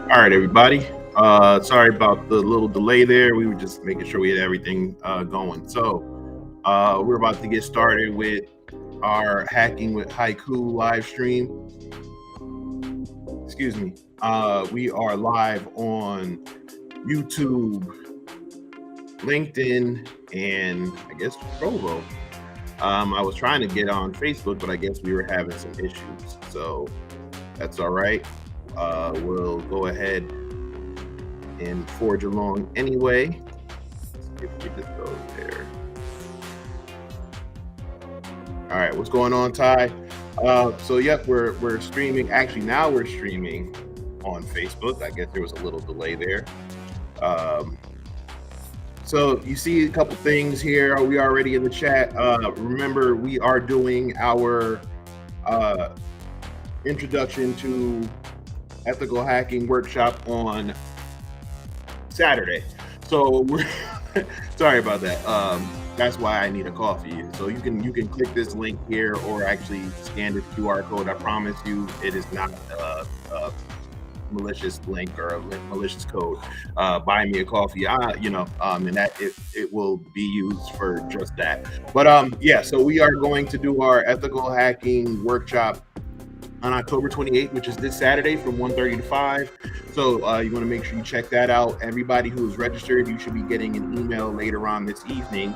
All right, everybody. Sorry about the little delay there. We were just making sure we had everything going. So we're about to get started with our Hacking with Haiku live stream. Excuse me. We are live on YouTube, LinkedIn, and I guess Provo. I was trying to get on Facebook, but I guess we were having some issues. So that's all right. We'll go ahead and forge along anyway. If we just go there. All right, what's going on, Ty? So yep, we're streaming. Actually, now we're streaming on Facebook. I guess there was a little delay there. So you see a couple things here. We already in the chat. Remember, we are doing our introduction to ethical hacking workshop on Saturday. So we're sorry about that. That's why I need a coffee. So you can click this link here or actually scan this QR code. I promise you, it is not a malicious link or a malicious code. Buy me a coffee, and that it will be used for just that. But yeah, so we are going to do our ethical hacking workshop on October 28th, which is this Saturday from 1:30 to 5. So you want to make sure you check that out. Everybody who is registered, you should be getting an email later on this evening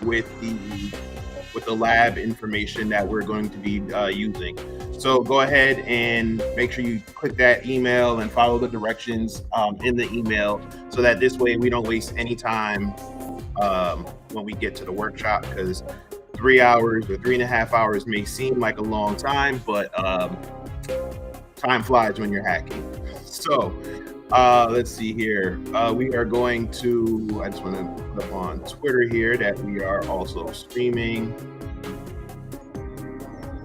with the lab information that we're going to be using. So go ahead and make sure you click that email and follow the directions in the email, so that this way we don't waste any time when we get to the workshop, because 3 hours or 3.5 hours may seem like a long time, but time flies when you're hacking. So let's see here. We are going to, I just want to put up on Twitter here that we are also streaming.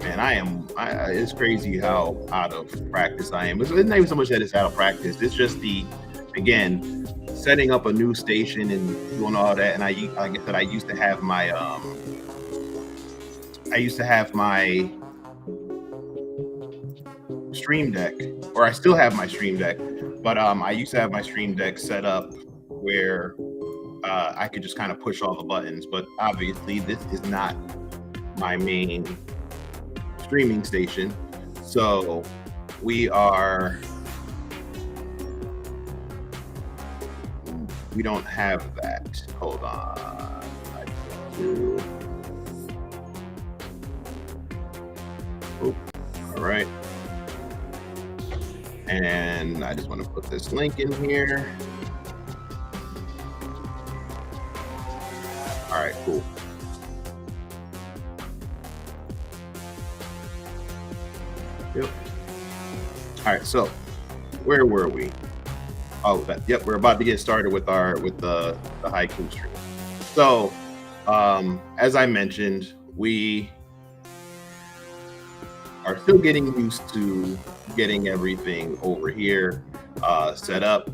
And it's crazy how out of practice I am. It's not even so much that it's out of practice. It's just again, setting up a new station and doing all that. And like I said, I used to have my Stream Deck, or I still have my Stream Deck, but I used to have my Stream Deck set up where I could just kind of push all the buttons. But obviously, this is not my main streaming station, so we don't have that. Hold on. All right. And I just want to put this link in here. All right, cool. Yep. All right, so where were we? Oh, yep, we're about to get started with the haiku stream. So, as I mentioned, we are still getting used to getting everything over here set up.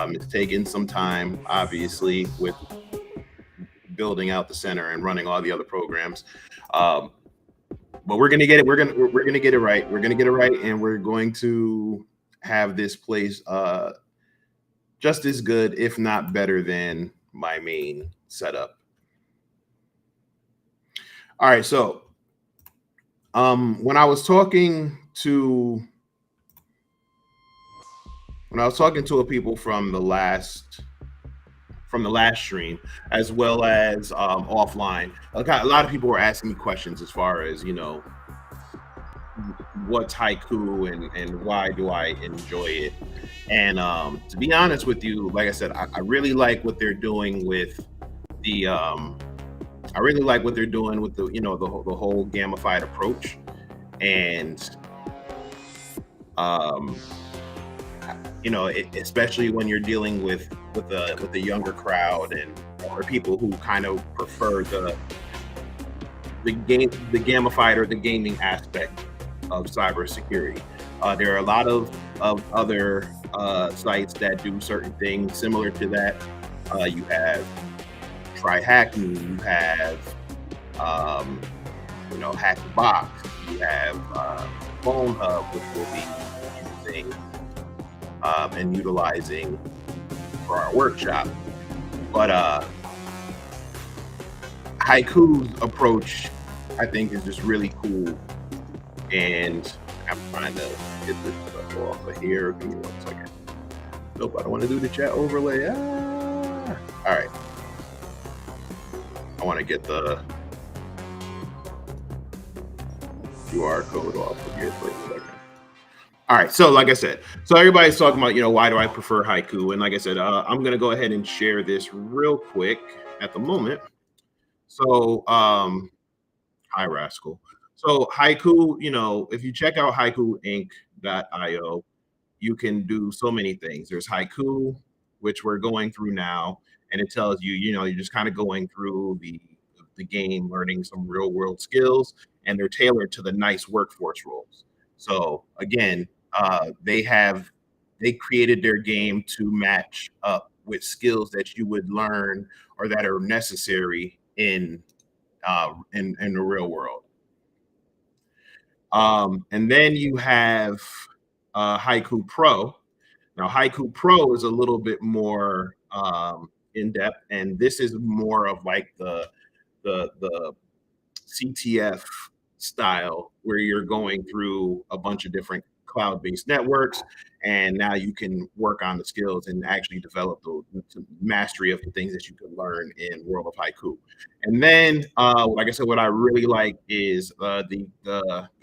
It's taken some time, obviously, with building out the center and running all the other programs. Um, but we're gonna get it. We're gonna get it right. We're gonna get it right, and we're going to have this place just as good, if not better, than my main setup. All right, so when I was talking to a people from the last stream, as well as offline, a lot of people were asking me questions as far as what's haiku and why do I enjoy it. And to be honest with you, like I said, I really like what they're doing with the I really like what they're doing with the whole gamified approach. And um especially when you're dealing with the younger crowd and or people who kind of prefer the gamified or the gaming aspect of cybersecurity. There are a lot of other sites that do certain things similar to that. You have Try Hack Me, you have um, Hack the Box, you have Phone Hub, which will be using and utilizing for our workshop. But Haiku's approach, I think, is just really cool. And I'm trying to get this stuff off of here. Give me 1 second. Nope, I don't want to do the chat overlay. All right. I want to get the QR code off of here for a second. All right, so like I said, so everybody's talking about, why do I prefer haiku? And like I said, I'm gonna go ahead and share this real quick at the moment. So, hi Rascal. So haiku, if you check out haikuinc.io, you can do so many things. There's haiku, which we're going through now, and it tells you, you're just kind of going through the game, learning some real world skills, and they're tailored to the nice workforce roles. So again, they created their game to match up with skills that you would learn or that are necessary in the real world. And then you have Haiku Pro. Now, Haiku Pro is a little bit more in depth, and this is more of like the CTF style, where you're going through a bunch of different cloud-based networks, and now you can work on the skills and actually develop the mastery of the things that you can learn in World of Haiku. And then, like I said, what I really like is the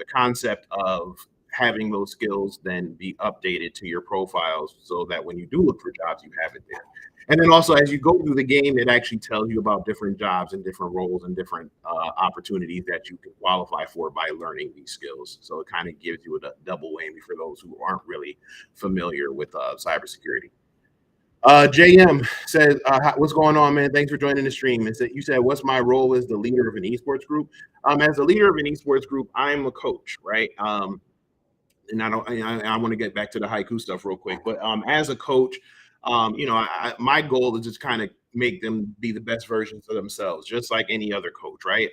concept of having those skills then be updated to your profiles so that when you do look for jobs, you have it there. And then also, as you go through the game, it actually tells you about different jobs and different roles and different opportunities that you can qualify for by learning these skills. So it kind of gives you a double whammy for those who aren't really familiar with cybersecurity. JM says, "What's going on, man? Thanks for joining the stream." And you said, "What's my role as the leader of an esports group?" As a leader of an esports group, I'm a coach, right? And I want to get back to the haiku stuff real quick, but as a coach, my goal is just kind of make them be the best versions of themselves, just like any other coach, right?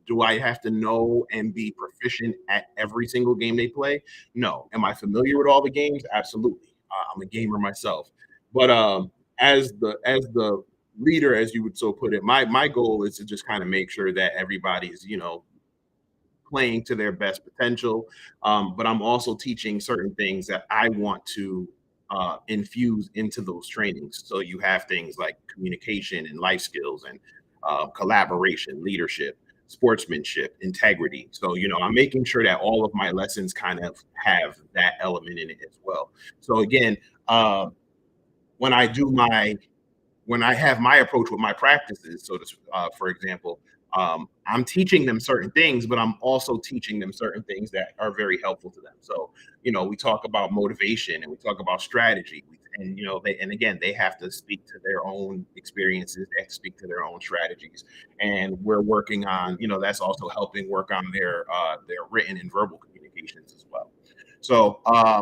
Do I have to know and be proficient at every single game they play? No. Am I familiar with all the games? Absolutely. I'm a gamer myself, but as the leader, as you would so put it, my goal is to just kind of make sure that everybody's playing to their best potential. But I'm also teaching certain things that I want to infuse into those trainings. So you have things like communication and life skills and collaboration, leadership, sportsmanship, integrity. So, I'm making sure that all of my lessons kind of have that element in it as well. So again, when I do my when I have my approach with my practices, for example, I'm teaching them certain things, but I'm also teaching them certain things that are very helpful to them. So, we talk about motivation and we talk about strategy, and and again, they have to speak to their own experiences, they have to speak to their own strategies, and we're working on, that's also helping work on their written and verbal communications as well. So I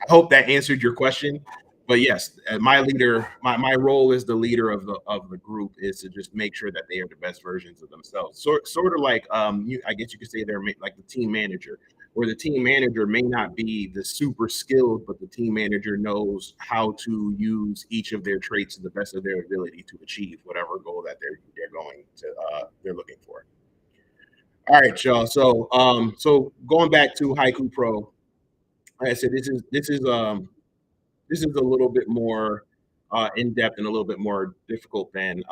hope that answered your question. But yes, my leader, my role as the leader of the group is to just make sure that they are the best versions of themselves. Sort of like I guess you could say they're like the team manager, where the team manager may not be the super skilled, but the team manager knows how to use each of their traits to the best of their ability to achieve whatever goal that they're looking for. All right, y'all. So going back to Haiku Pro, like I said, this is a little bit more in depth and a little bit more difficult than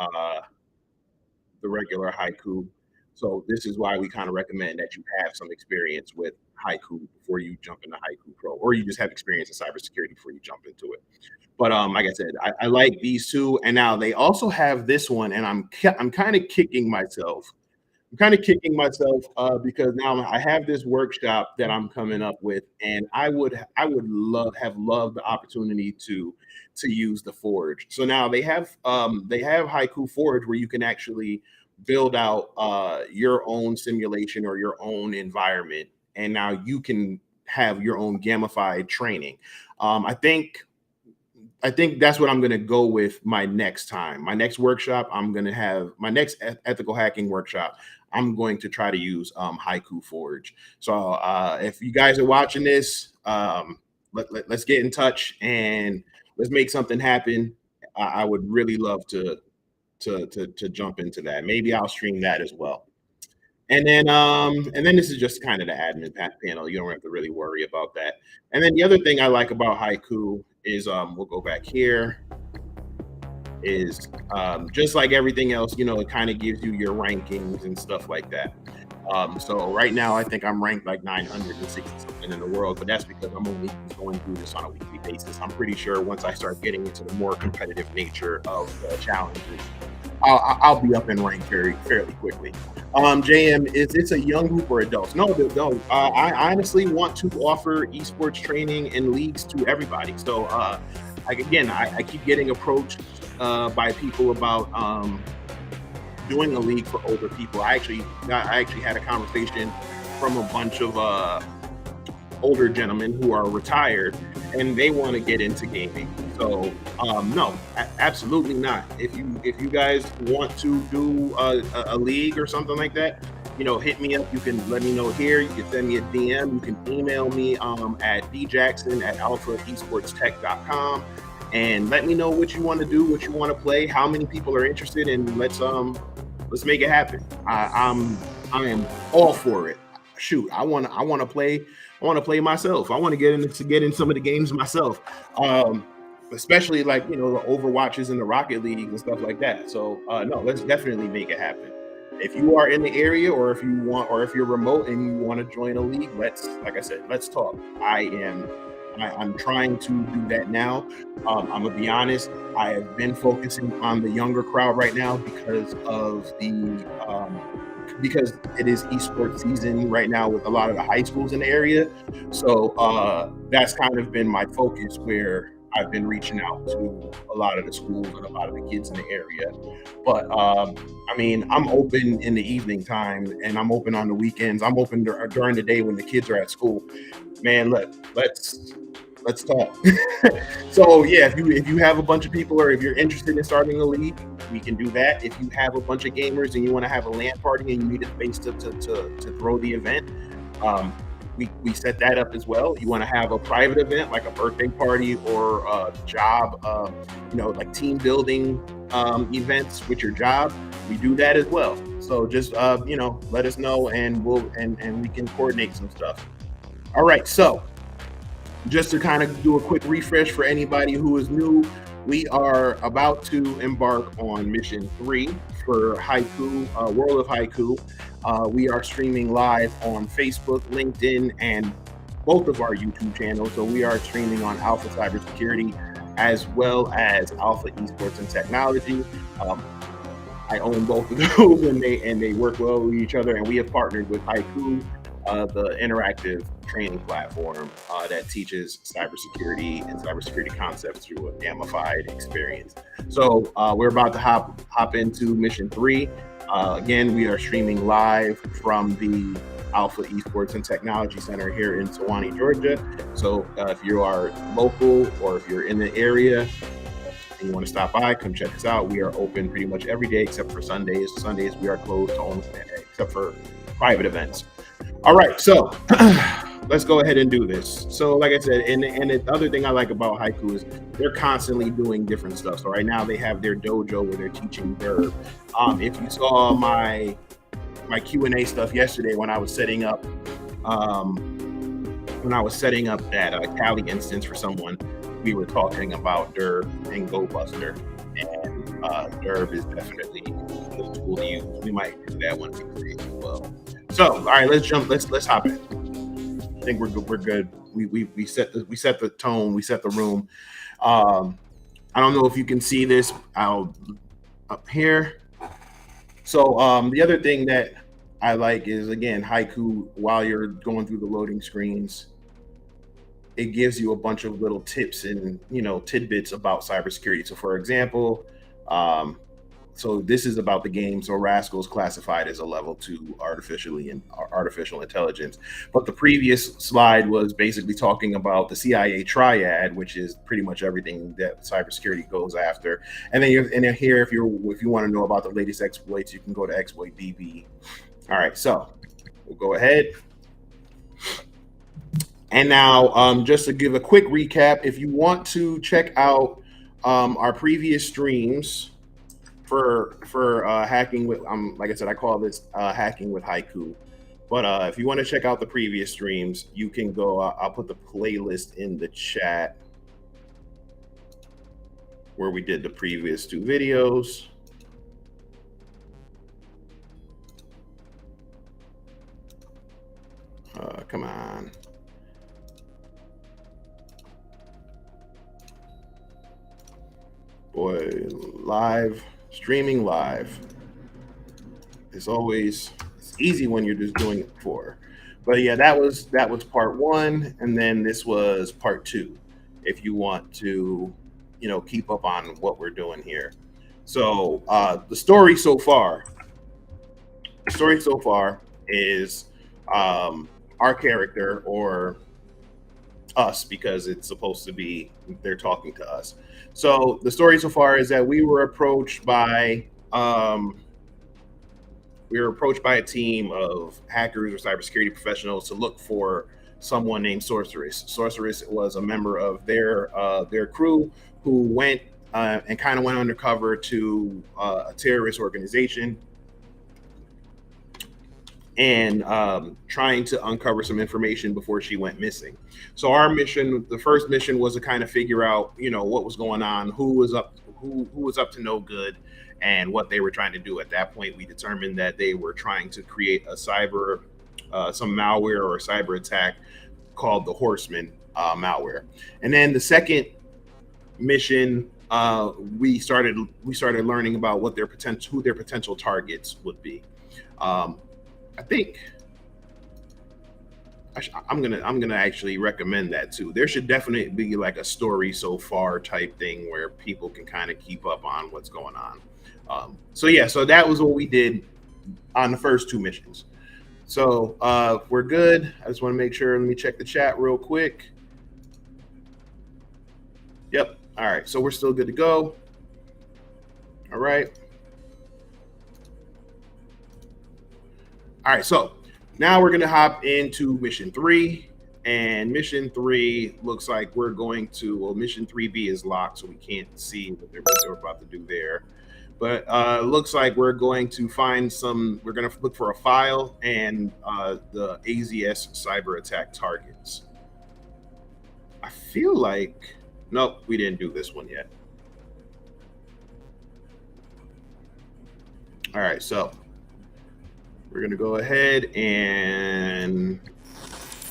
the regular haiku. So this is why we kind of recommend that you have some experience with haiku before you jump into Haiku Pro, or you just have experience in cybersecurity before you jump into it. But like I said, I like these two, and now they also have this one, and I'm kind of kicking myself. I'm kind of kicking myself because now I have this workshop that I'm coming up with, and I would have loved the opportunity to use the Forge. So now they have Haiku Forge where you can actually build out your own simulation or your own environment, and now you can have your own gamified training. I think that's what I'm going to go with my next time. My next workshop, I'm going to have my next ethical hacking workshop. I'm going to try to use Haiku Forge. So if you guys are watching this, let's get in touch and let's make something happen. I would really love to jump into that. Maybe I'll stream that as well. And then this is just kind of the admin panel. You don't have to really worry about that. And then the other thing I like about Haiku is we'll go back here, is just like everything else, it kind of gives you your rankings and stuff like that. So right now I think I'm ranked like 960 something in the world, but that's because I'm only going through this on a weekly basis. I'm pretty sure once I start getting into the more competitive nature of the challenges, I'll be up in rank fairly quickly. JM, is it's a young group or adults? No, no. I honestly want to offer esports training and leagues to everybody. So I keep getting approached by people about doing a league for older people. I actually had a conversation from a bunch of older gentlemen who are retired, and they want to get into gaming. So no, absolutely not. If you guys want to do a league or something like that, hit me up. You can let me know here. You can send me a DM. You can email me at djackson@alphaesportstech.com and let me know what you want to do, what you want to play, how many people are interested, and let's make it happen. I am all for it. Shoot, I want to play. I want to play myself. I want to get in some of the games myself. Especially like the Overwatches and the Rocket League and stuff like that. So no, let's definitely make it happen. If you are in the area, or if you're remote and you want to join a league, like I said, let's talk. I'm trying to do that now. I'm gonna be honest. I have been focusing on the younger crowd right now because it is esports season right now with a lot of the high schools in the area. So that's kind of been my focus, where I've been reaching out to a lot of the schools and a lot of the kids in the area. But I'm open in the evening time, and I'm open on the weekends. I'm open during the day when the kids are at school. Man, let's talk. So yeah, if you have a bunch of people, or if you're interested in starting a league, we can do that. If you have a bunch of gamers and you want to have a LAN party and you need a space to throw the event, we set that up as well. You want to have a private event like a birthday party or a job, like team building events with your job, we do that as well. So just let us know, and we can coordinate some stuff. All right, so just to kind of do a quick refresh for anybody who is new, we are about to embark on mission 3 for Haiku, World of Haiku. We are streaming live on Facebook, LinkedIn, and both of our YouTube channels. So we are streaming on Alpha Cybersecurity as well as Alpha Esports and Technology. I own both of those, and they work well with each other. And we have partnered with Haiku, the interactive training platform that teaches cybersecurity and cybersecurity concepts through a gamified experience. So we're about to hop into mission 3. Again, we are streaming live from the Alpha Esports and Technology Center here in Sewanee, Georgia. So if you are local or if you're in the area and you want to stop by, come check us out. We are open pretty much every day except for Sundays. Sundays we are closed to only except for private events. All right, so let's go ahead and do this. So like I said, and the other thing I like about Haiku is they're constantly doing different stuff. So right now they have their dojo where they're teaching Verb. If you saw my Q&A stuff yesterday when I was setting up that Cali instance for someone, we were talking about Derb and GoBuster, and Derb is definitely a tool to use. We might do that one as well. So, all right, let's hop in. I think we're good. We set the tone, we set the room. I don't know if you can see this out up here. So the other thing that I like is, again, Haiku, while you're going through the loading screens, it gives you a bunch of little tips and tidbits about cybersecurity. So for example, so this is about the game. So Rascal is classified as a level 2 artificial intelligence. But the previous slide was basically talking about the CIA triad, which is pretty much everything that cybersecurity goes after. And then here, if you want to know about the latest exploits, you can go to Exploit DB. All right, so we'll go ahead. And now, just to give a quick recap, if you want to check out our previous streams for hacking with, like I said, I call this hacking with Haiku. But if you want to check out the previous streams, you can go. I'll put the playlist in the chat where we did the previous 2 videos. Come on. Boy, streaming live. It's easy when you're just doing it before. But yeah, that was part 1, and then this was part 2. If you want to, keep up on what we're doing here. So the story so far is our character, or us, because it's supposed to be they're talking to us. So the story so far is that we were approached by a team of hackers or cybersecurity professionals to look for someone named Sorceress. Sorceress was a member of their crew who went and kind of went undercover to a terrorist organization and trying to uncover some information before she went missing. So our mission, the first mission, was to kind of figure out, what was going on, who was up to no good, and what they were trying to do. At that point, we determined that they were trying to create a some malware or a cyber attack called the Horseman malware. And then the second mission, we started learning about who their potential targets would be. I think I'm gonna actually recommend that too. There should definitely be like a story so far type thing where people can kind of keep up on what's going on. So that was what we did on the first 2 missions. So we're good. I just want to make sure. Let me check the chat real quick. Yep. All right. So we're still good to go. All right. All right, so now we're going to hop into mission 3, and mission 3 looks like we're going to, mission 3B is locked, so we can't see what they're about to do there. But it looks like we're going to we're going to look for a file and the AZS cyber attack targets. I feel like, nope, we didn't do this one yet. All right, so we're going to go ahead and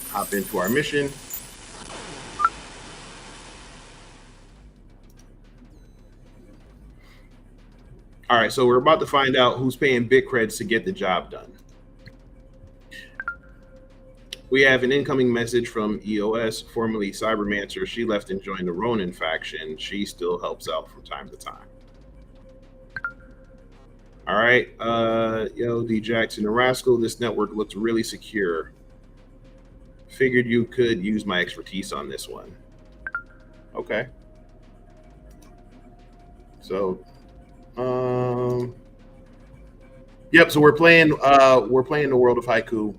hop into our mission. All right, so we're about to find out who's paying bit creds to get the job done. We have an incoming message from EOS, formerly Cybermancer. She left and joined the Ronin faction. She still helps out from time to time. All right. Yo, D Jackson and Rascal, this network looks really secure. Figured you could use my expertise on this one. Okay. So, yep. So we're playing. We're playing the World of Haiku.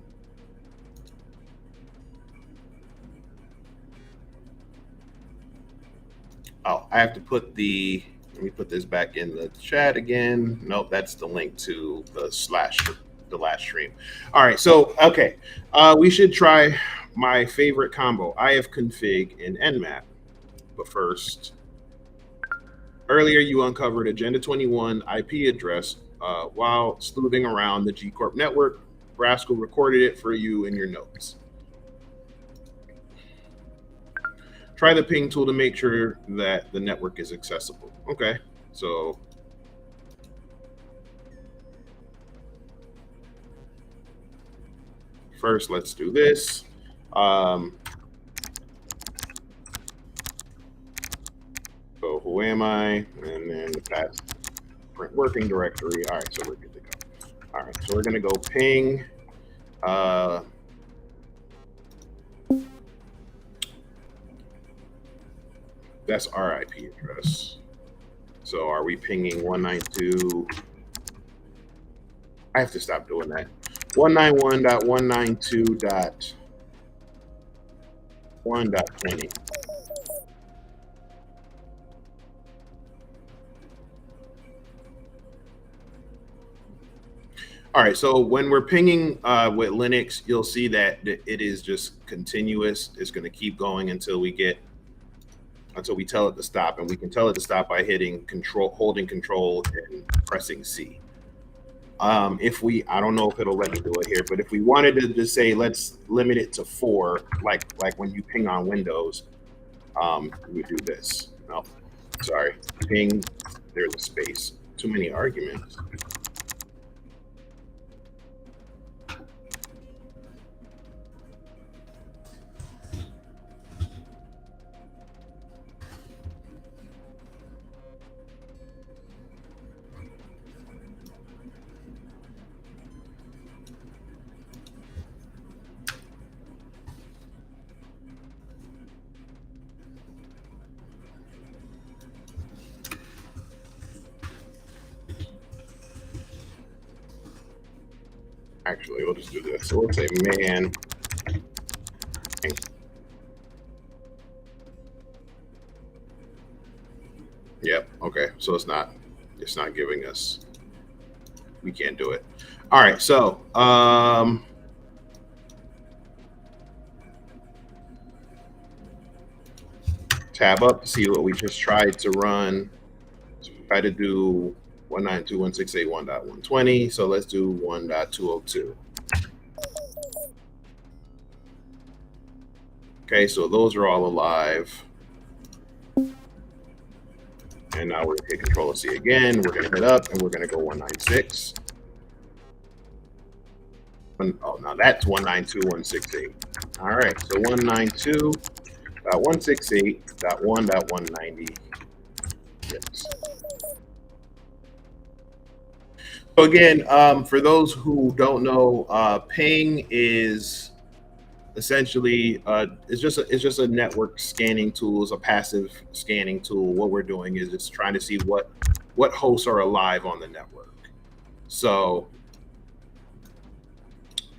Oh, I have to put the. Let me put this back in the chat again. Nope, that's the link to the last stream. All right. So okay, we should try my favorite combo, IF config and nmap. But first, earlier you uncovered Agenda 21 IP address while sleuthing around the G Corp network. Rascal recorded it for you in your notes. Try the ping tool to make sure that the network is accessible. Okay, so first let's do this. So who am I? And then that's print working directory. All right, so we're good to go. All right, so we're gonna go ping. That's our IP address. So are we pinging 192? I have to stop doing that. 191.192.1.20. All right, so when we're pinging with Linux, you'll see that it is just continuous. It's going to keep going until we tell it to stop, and we can tell it to stop by holding control and pressing C. I don't know if it'll let me do it here, but if we wanted to just say let's limit it to 4, like when you ping on Windows, we would do this. No, sorry, ping. There's a space. Too many arguments. Actually, we'll just do this. So we'll say man. Yep. Okay. So it's not giving us. We can't do it. All right. So tab up to see what we just tried to run. So we tried to do 192.168.1.120. So let's do 1.202. Okay, so those are all alive. And now we're gonna hit Control C again. We're gonna hit up and we're gonna go 196. Oh, now that's 192.168. All right, so 192.168.1.190. Yes. So again, for those who don't know, ping is essentially it's just a network scanning tool. It's a passive scanning tool. What we're doing is just trying to see what hosts are alive on the network. So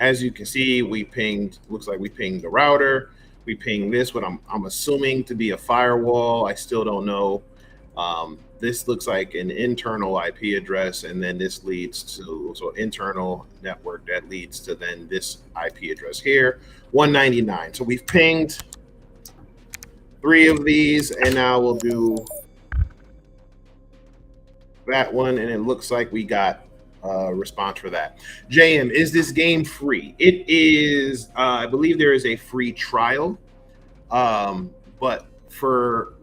as you can see, we pinged. Looks like we pinged the router. We pinged this, what I'm assuming to be a firewall. I still don't know. This looks like an internal IP address, and then this leads to internal network that leads to then this IP address here, 199. So we've pinged 3 of these, and now we'll do that one, and it looks like we got a response for that. JM, is this game free? It is. I believe there is a free trial, but for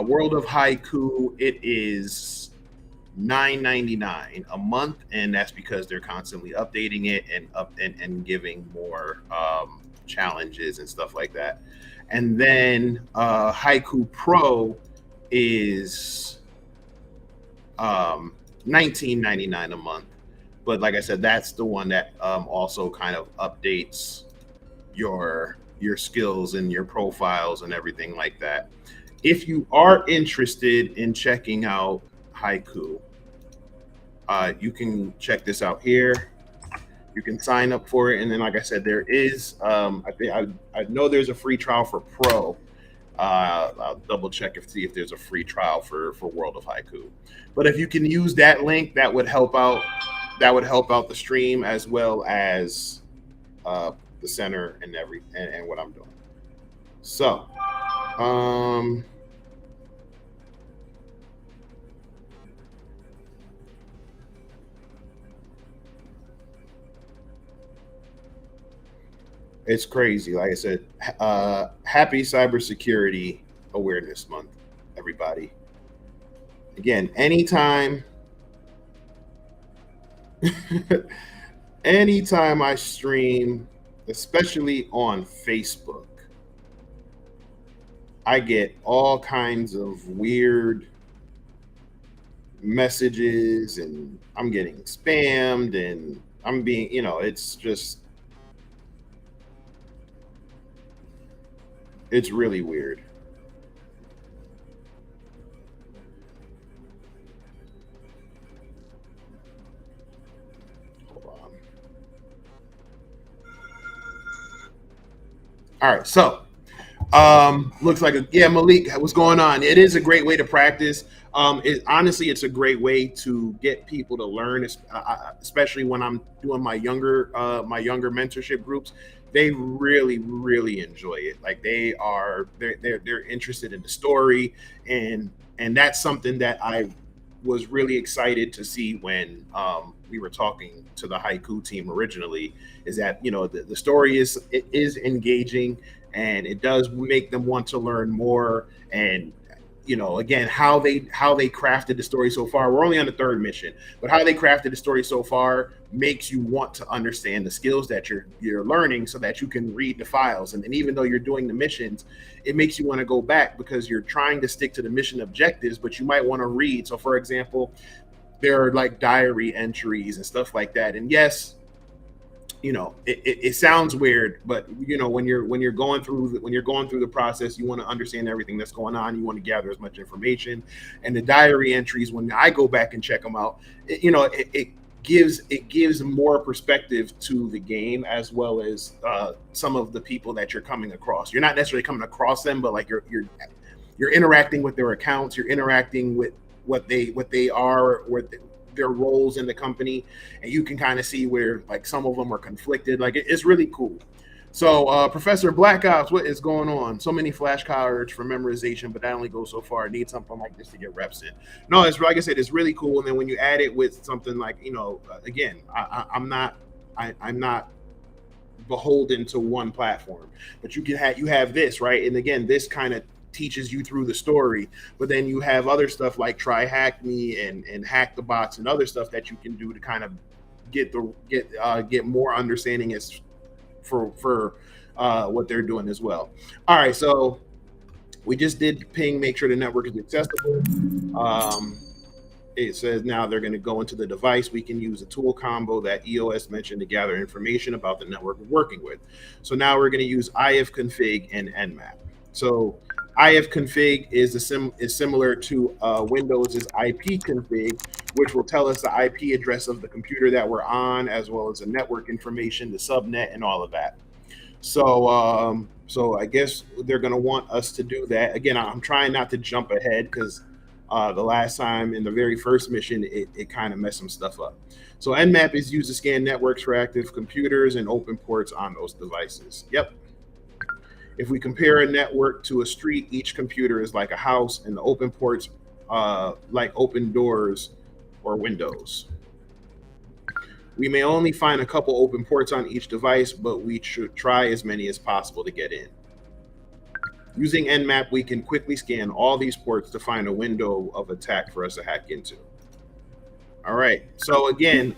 World of Haiku, it is $9.99 a month, and that's because they're constantly updating it and giving more challenges and stuff like that. And then Haiku Pro is 19.99 a month. But like I said, that's the one that also kind of updates your skills and your profiles and everything like that. If you are interested in checking out Haiku, you can check this out here. You can sign up for it, and then, like I said, there is I know there's a free trial for Pro. I'll double check if see if there's a free trial for World of Haiku. But if you can use that link, that would help out. That would help out the stream as well as the center and and what I'm doing. So, um, it's crazy. Like I said, happy Cybersecurity Awareness Month, everybody. Again, anytime I stream, especially on Facebook, I get all kinds of weird messages and I'm getting spammed and I'm being, it's just, it's really weird. Hold on. All right. So, looks like yeah, Malik, what's going on? It is a great way to practice. Honestly, it's a great way to get people to learn, especially when I'm doing my younger mentorship groups. They really, really enjoy it. Like they're interested in the story, and that's something that I was really excited to see when we were talking to the Haiku team originally. Is that the story is engaging and it does make them want to learn more. And again, how they crafted the story so far, we're only on the third mission, but how they crafted the story so far makes you want to understand the skills that you're learning so that you can read the files. And then even though you're doing the missions, it makes you want to go back because you're trying to stick to the mission objectives, but you might want to read. So for example, there are like diary entries and stuff like that. And yes, it sounds weird, but when you're going through the process, you want to understand everything that's going on. You want to gather as much information. And the diary entries, when I go back and check them out, it gives more perspective to the game, as well as some of the people that you're coming across. You're not necessarily coming across them, but like you're interacting with their accounts. You're interacting with what they are, their roles in the company, and you can kind of see where like some of them are conflicted. Like it's really cool. So Professor Black Ops, what is going on? So many flashcards for memorization, but that only goes so far. I need something like this to get reps in. No, it's like I said, it's really cool. And then when you add it with something like again, I'm not beholden to one platform, but you have this, right? And again, this kind of teaches you through the story, but then you have other stuff like try hack me and hack the bots and other stuff that you can do to kind of get more understanding as for what they're doing as well. All right, so we just did ping, make sure the network is accessible. It says now they're going to go into the device. We can use a tool combo that EOS mentioned to gather information about the network we're working with. So now we're going to use ifconfig and nmap. So ifconfig is similar to Windows' ipconfig, which will tell us the IP address of the computer that we're on, as well as the network information, the subnet, and all of that. So I guess they're going to want us to do that. Again, I'm trying not to jump ahead because the last time in the very first mission, it kind of messed some stuff up. So nmap is used to scan networks for active computers and open ports on those devices. Yep. If we compare a network to a street, each computer is like a house, and the open ports like open doors or windows. We may only find a couple open ports on each device, but we should try as many as possible to get in. Using nmap, we can quickly scan all these ports to find a window of attack for us to hack into. All right. So again,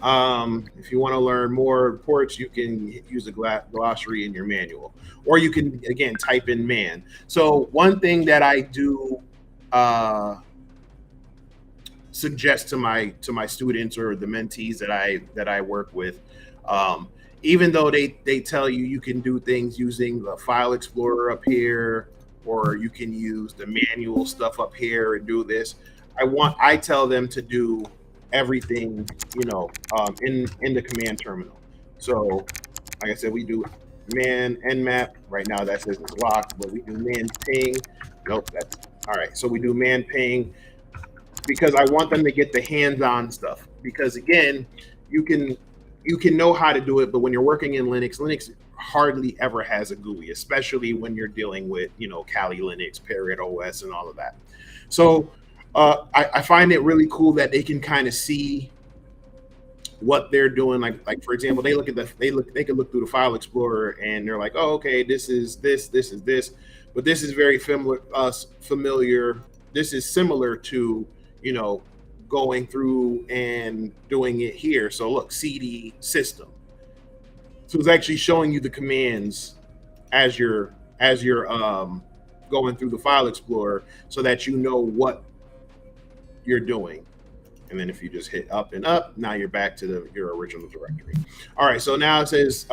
if you want to learn more ports, you can use a glossary in your manual, or you can again type in man. So one thing that I do uh, suggest to my students or the mentees that I work with, um, even though they tell you you can do things using the file explorer up here, or you can use the manual stuff up here and do this. I tell them to do everything, in the command terminal. So like I said, we do man nmap right now. That says it's locked, but we do man ping. Nope, that's all right. So we do man ping because I want them to get the hands-on stuff. Because again, you can you can know how to do it, but when you're working in Linux, Linux hardly ever has a GUI, especially when you're dealing with Kali Linux, Parrot OS, and all of that. So I find it really cool that they can kind of see what they're doing. Like for example, they can look through the file explorer and they're like, oh, okay, this is this, but this is very familiar. This is similar to you know going through and doing it here. So look, cd system. So it's actually showing you the commands as you're going through the file explorer, so that you know what you're doing. And then if you just hit up and up, now you're back to your original directory. All right, so now it says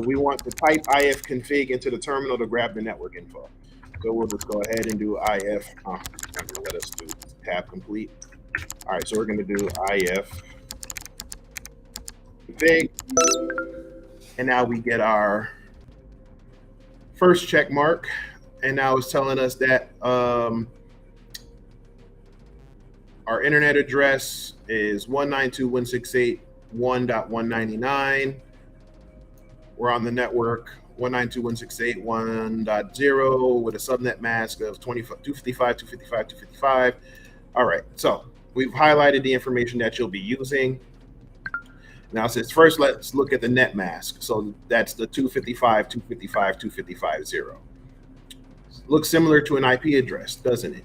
we want to type ifconfig into the terminal to grab the network info. So we'll just go ahead and do if. Let us do tab complete. All right, so we're going to do ifconfig, and now we get our first check mark, and now it's telling us that our internet address is 192.168.1.199. We're on the network 192.168.1.0 with a subnet mask of 255, 255, 255. All right, so we've highlighted the information that you'll be using. Now it says first let's look at the net mask. So that's the 255, 255, 255, 0. Looks similar to an IP address, doesn't it?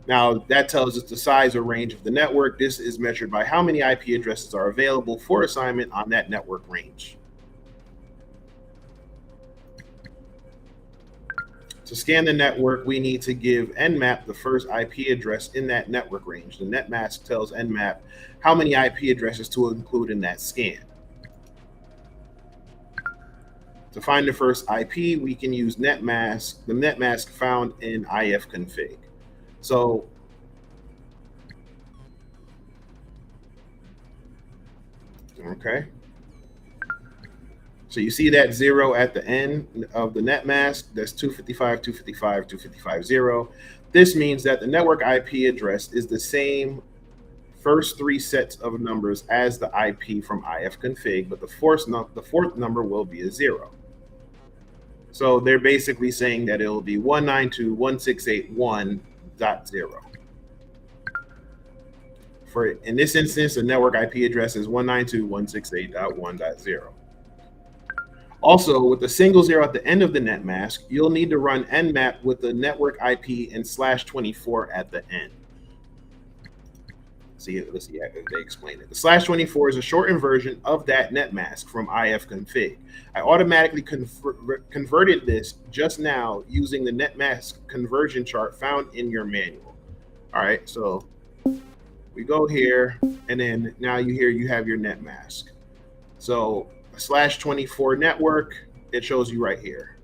Now, that tells us the size or range of the network. This is measured by how many IP addresses are available for assignment on that network range. To scan the network, we need to give Nmap the first IP address in that network range. The net mask tells Nmap how many IP addresses to include in that scan. To find the first IP, we can use netmask, the netmask found in ifconfig. So okay. So you see that 0 at the end of the net mask, that's 255, 255, 255, 0. This means that the network IP address is the same first three sets of numbers as the IP from ifconfig, but the fourth number will be a 0. So they're basically saying that it'll be 192.168.1.0. For in this instance, the network IP address is 192.168.1.0. Also, with a single 0 at the end of the net mask, you'll need to run nmap with the network IP and /24 at the end. Let's see how they explain it. The /24 is a shortened version of that net mask from ifconfig. I automatically converted this just now using the net mask conversion chart found in your manual. All right, so we go here, and then now you have your net mask. So /24 network, it shows you right here.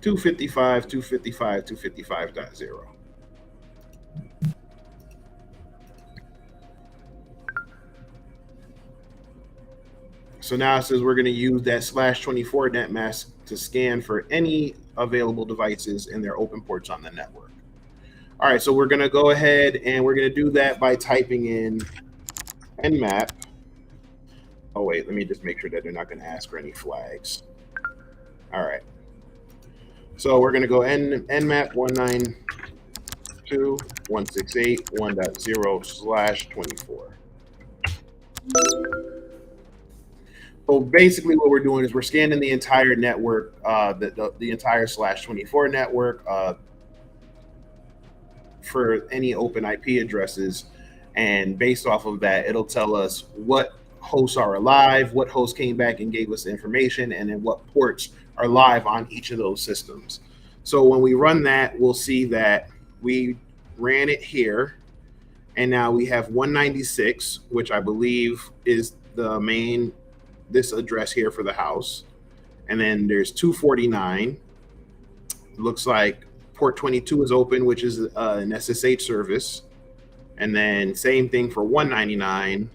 255, 255, 255.0. So now it says we're going to use that /24 net mask to scan for any available devices and their open ports on the network. All right, so we're going to go ahead and we're going to do that by typing in nmap. Oh, wait, let me just make sure that they're not going to ask for any flags. All right. So we're going to go nmap 192.168.1.0/24. So basically what we're doing is we're scanning the entire network, the entire /24 network. for any open IP addresses, and based off of that, it'll tell us what hosts are alive, what hosts came back and gave us information, and then what ports are live on each of those systems. So when we run that, we'll see that we ran it here, and now we have 196, which I believe is the main this address here for the house, and then there's 249. Looks like port 22 is open, which is an SSH service, and then same thing for 199.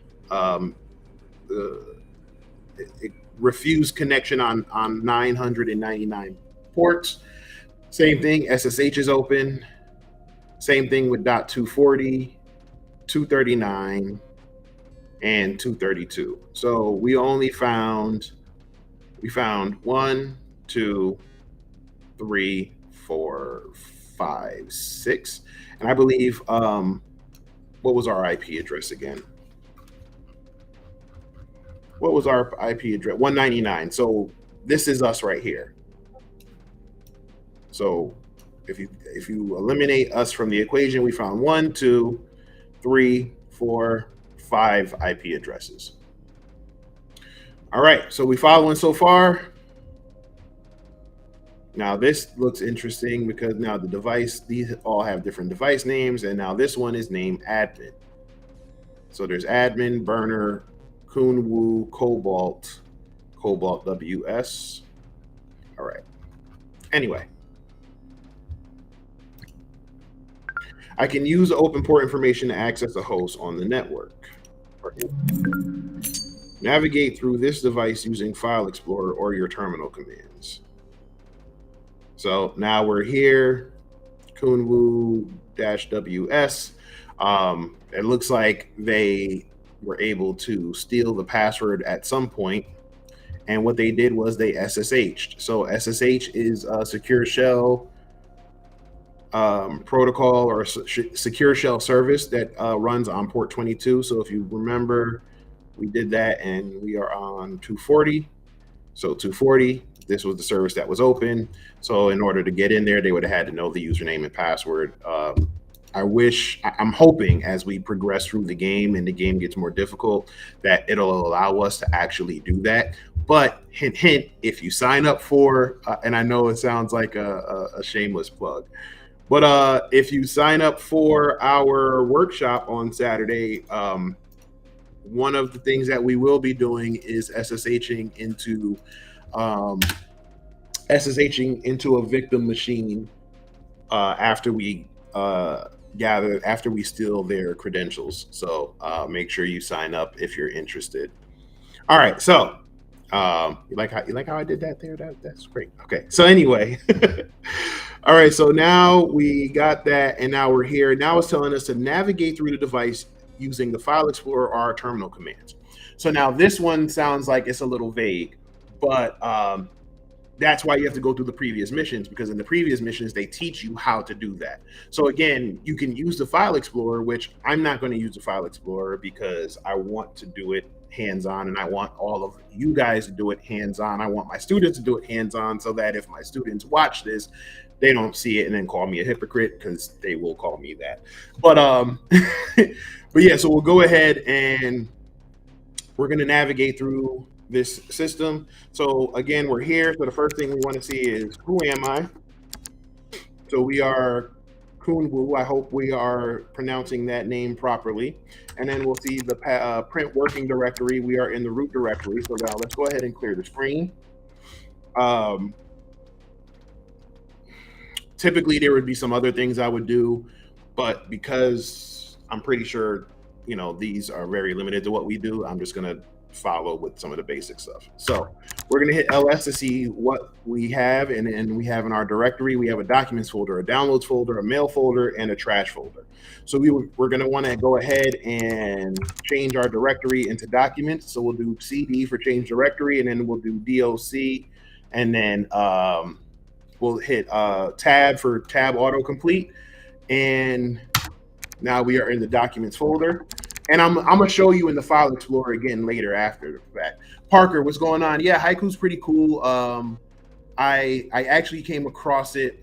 It refused connection on 999 ports. Same thing, SSH is open. Same thing with .240, 239, and 232. So we found 1, 2, 3, 4, 5, 6, and I believe what was our IP address again? What was our IP address? 199. So this is us right here. So if you eliminate us from the equation, we found 1, 2, 3, 4, 5 IP addresses. All right, so we following so far. Now this looks interesting because now the device, these all have different device names, and now this one is named admin. So there's admin, burner, Kunwu, Cobalt, Cobalt WS. All right. Anyway, I can use the open port information to access a host on the network. Navigate through this device using File Explorer or your terminal commands. So now we're here, Kunwu-WS. It looks like they were able to steal the password at some point, and what they did was they SSH'd. So SSH is a secure shell protocol or secure shell service that runs on port 22. So if you remember, we did that, and we are on 240. So 240, this was the service that was open. So in order to get in there, they would have had to know the username and password. I'm hoping as we progress through the game and the game gets more difficult, that it'll allow us to actually do that. But hint, hint, if you sign up for, and I know it sounds like a shameless plug, but if you sign up for our workshop on Saturday, one of the things that we will be doing is SSHing into a victim machine after we steal their credentials. So make sure you sign up if you're interested. All right, so you like how I did that there? That's great. Okay, so anyway, all right, so now we got that, and now we're here. Now it's telling us to navigate through the device using the File Explorer or our terminal commands. So now this one sounds like it's a little vague, but that's why you have to go through the previous missions, because in the previous missions, they teach you how to do that. So again, you can use the File Explorer, which I'm not going to use the File Explorer because I want to do it hands-on, and I want all of you guys to do it hands-on. I want my students to do it hands-on so that if my students watch this, they don't see it and then call me a hypocrite, because they will call me that. But but yeah, so we'll go ahead and we're going to navigate through this system. So again, we're here. So the first thing we want to see is, who am I? So we are Kunwu. I hope we are pronouncing that name properly. And then we'll see the print working directory. We are in the root directory. So now let's go ahead and clear the screen. Typically, there would be some other things I would do, but because I'm pretty sure, these are very limited to what we do, I'm just going to follow with some of the basic stuff. So we're going to hit LS to see what we have, and then we have in our directory, we have a documents folder, a downloads folder, a mail folder, and a trash folder. So we're going to want to go ahead and change our directory into documents. So we'll do CD for change directory, and then we'll do DOC, and then we'll hit tab for tab autocomplete, and now we are in the documents folder. And I'm gonna show you in the File Explorer again later after the fact. Parker, what's going on? Yeah, Haiku's pretty cool. I actually came across it.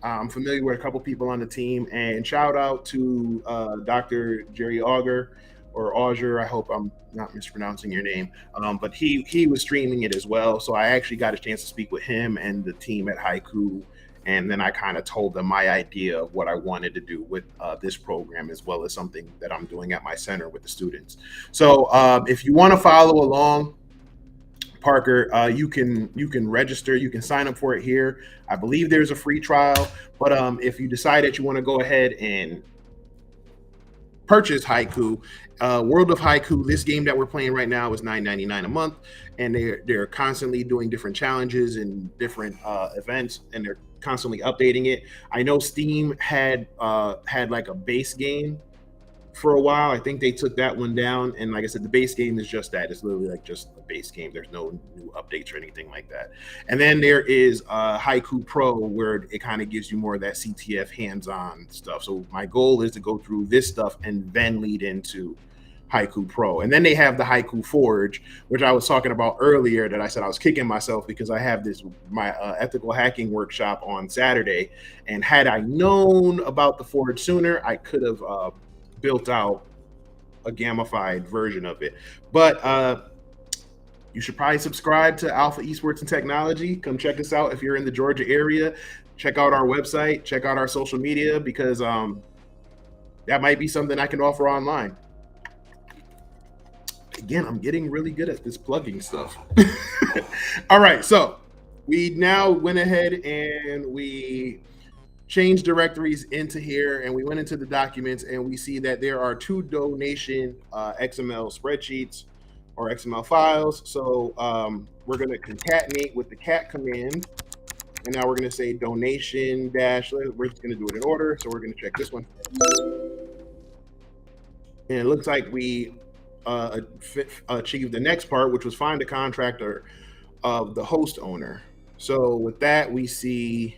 I'm familiar with a couple people on the team, and shout out to Dr. Jerry Auger or Auger. I hope I'm not mispronouncing your name. But he was streaming it as well, so I actually got a chance to speak with him and the team at Haiku, and then I kind of told them my idea of what I wanted to do with this program, as well as something that I'm doing at my center with the students. So if you want to follow along, Parker, you can register, you can sign up for it here. I believe there's a free trial, but if you decide that you want to go ahead and purchase Haiku, World of Haiku, this game that we're playing right now is $9.99 a month, and they're constantly doing different challenges and different events, and they're constantly updating it. I know Steam had like a base game for a while. I think they took that one down. And like I said, the base game is just that. It's literally like just a base game. There's no new updates or anything like that. And then there is Haiku Pro, where it kind of gives you more of that CTF hands-on stuff. So my goal is to go through this stuff and then lead into Haiku Pro. And then they have the Haiku Forge, which I was talking about earlier, that I said I was kicking myself because I have my ethical hacking workshop on Saturday. And had I known about the Forge sooner, I could have built out a gamified version of it. But you should probably subscribe to Alpha Esports and Technology. Come check us out if you're in the Georgia area. Check out our website, check out our social media, because that might be something I can offer online. Again, I'm getting really good at this plugging stuff. All right, so we now went ahead and we changed directories into here, and we went into the documents, and we see that there are two donation XML spreadsheets or XML files. So we're going to concatenate with the cat command, and now we're going to say donation dash. We're just going to do it in order. So we're going to check this one, and it looks like we achieved the next part, which was find a contractor of the host owner. So with that, we see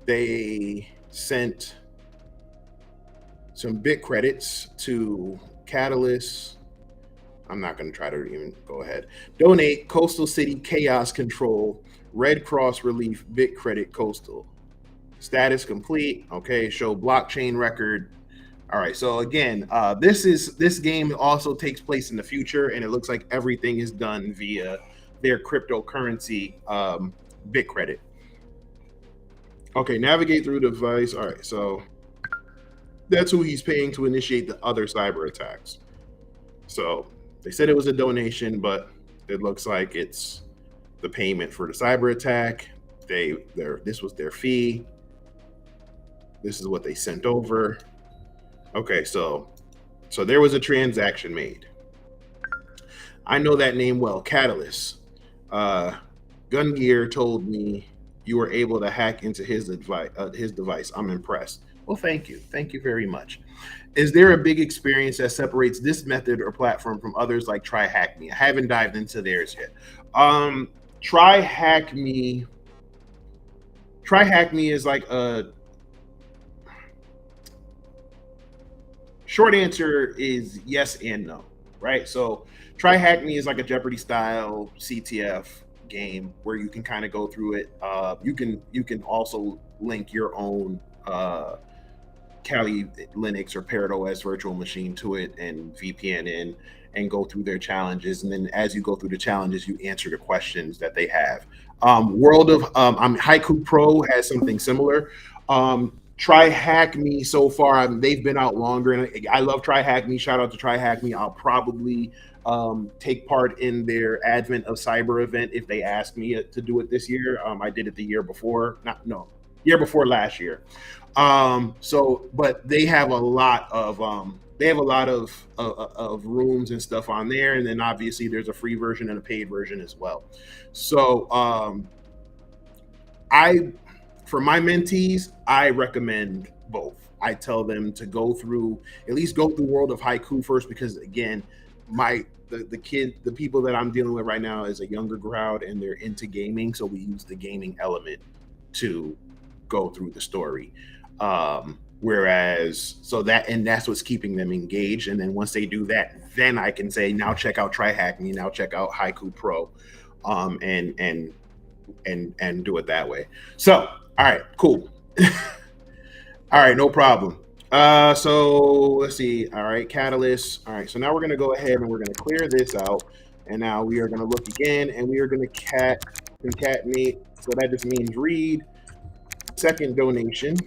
they sent some bit credits to Catalyst. I'm not going to try to even go ahead. Donate Coastal City Chaos Control Red Cross Relief bit credit Coastal. Status complete. Okay, show blockchain record. All right, so again, this game also takes place in the future, and it looks like everything is done via their cryptocurrency bit credit. Okay, navigate through the device. All right, so that's who he's paying to initiate the other cyber attacks. So they said it was a donation, but it looks like it's the payment for the cyber attack. This was their fee. This is what they sent over. Okay, so there was a transaction made. I know that name well, Catalyst. Gun Gear told me you were able to hack into his device. I'm impressed. Well, thank you very much. Is there a big experience that separates this method or platform from others like Try Hack Me? I haven't dived into theirs yet. Try Hack Me is like a short answer is yes and no, right? So Try Hack Me is like a Jeopardy style CTF game where you can kind of go through it. You can also link your own Kali Linux or Parrot OS virtual machine to it and VPN in and go through their challenges. And then as you go through the challenges, you answer the questions that they have. Haiku Pro has something similar. Try Hack Me so far, they've been out longer, and I love Try Hack Me. Shout out to Try Hack Me. I'll probably take part in their Advent of Cyber event if they ask me to do it this year. I did it the year before, year before last year. But they have a lot of rooms and stuff on there, and then obviously there's a free version and a paid version as well. So for my mentees, I recommend both. I tell them to at least go through World of Haiku first, because again, the people that I'm dealing with right now is a younger crowd and they're into gaming, so we use the gaming element to go through the story. That's what's keeping them engaged. And then once they do that, then I can say, now check out Try Hack Me, now check out Haiku Pro, and and do it that way. So, all right, cool. All right, no problem. So let's see. All right, Catalyst. All right, so now we're gonna go ahead and we're gonna clear this out, and now we are gonna look again, and we are gonna concatenate. So that just means read second donation,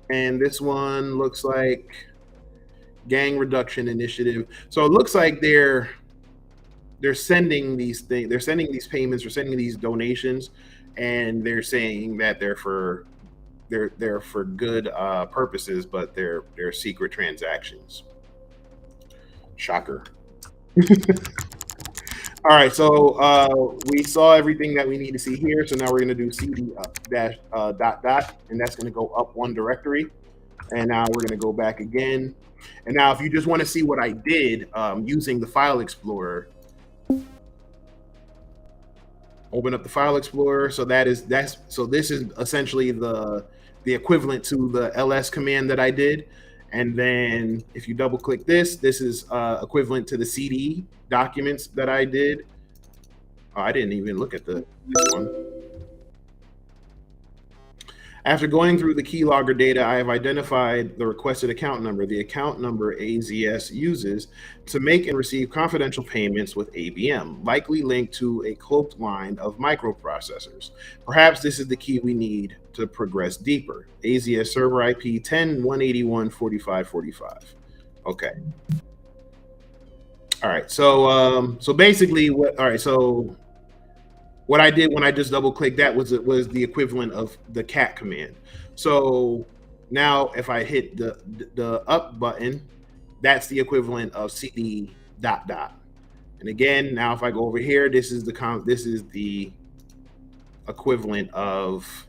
and this one looks like gang reduction initiative. So it looks like they're sending these things, they're sending these payments, they're sending these donations, and they're saying that they're for good purposes, but they're secret transactions. Shocker. All right, so we saw everything that we need to see here. So now we're going to do cd dash dot dot, and that's going to go up one directory. And now we're going to go back again. And now if you just want to see what I did using the File Explorer, open up the File Explorer. So this is essentially the equivalent to the ls command that I did. And then if you double click this is equivalent to the cd documents that I did. Oh, I didn't even look at this one. After going through the keylogger data, I have identified the requested account number, the account number AZS uses to make and receive confidential payments with ABM, likely linked to a cloaked line of microprocessors. Perhaps this is the key we need to progress deeper. AZS server IP 10.181.45.45. Okay. All right. So basically, what I did when I just double clicked that was the equivalent of the cat command. So now if I hit the up button, that's the equivalent of cd dot dot. And again, now if I go over here, this is the equivalent of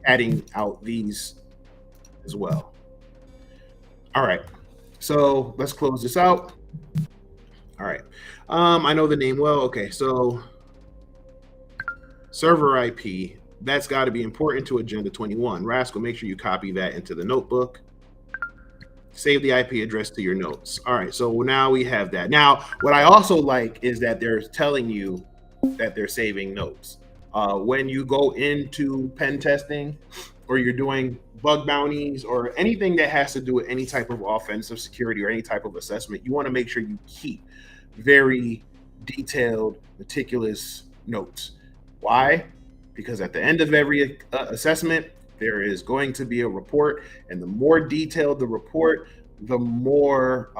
adding out these as well. All right. So let's close this out. All right. I know the name well. Okay. So server IP, that's got to be important to Agenda 21. Rascal, make sure you copy that into the notebook. Save the IP address to your notes. All right, so now we have that. Now, what I also like is that they're telling you that they're saving notes. When you go into pen testing or you're doing bug bounties or anything that has to do with any type of offensive security or any type of assessment, you want to make sure you keep very detailed, meticulous notes. Why? Because at the end of every assessment, there is going to be a report, and the more detailed the report, the more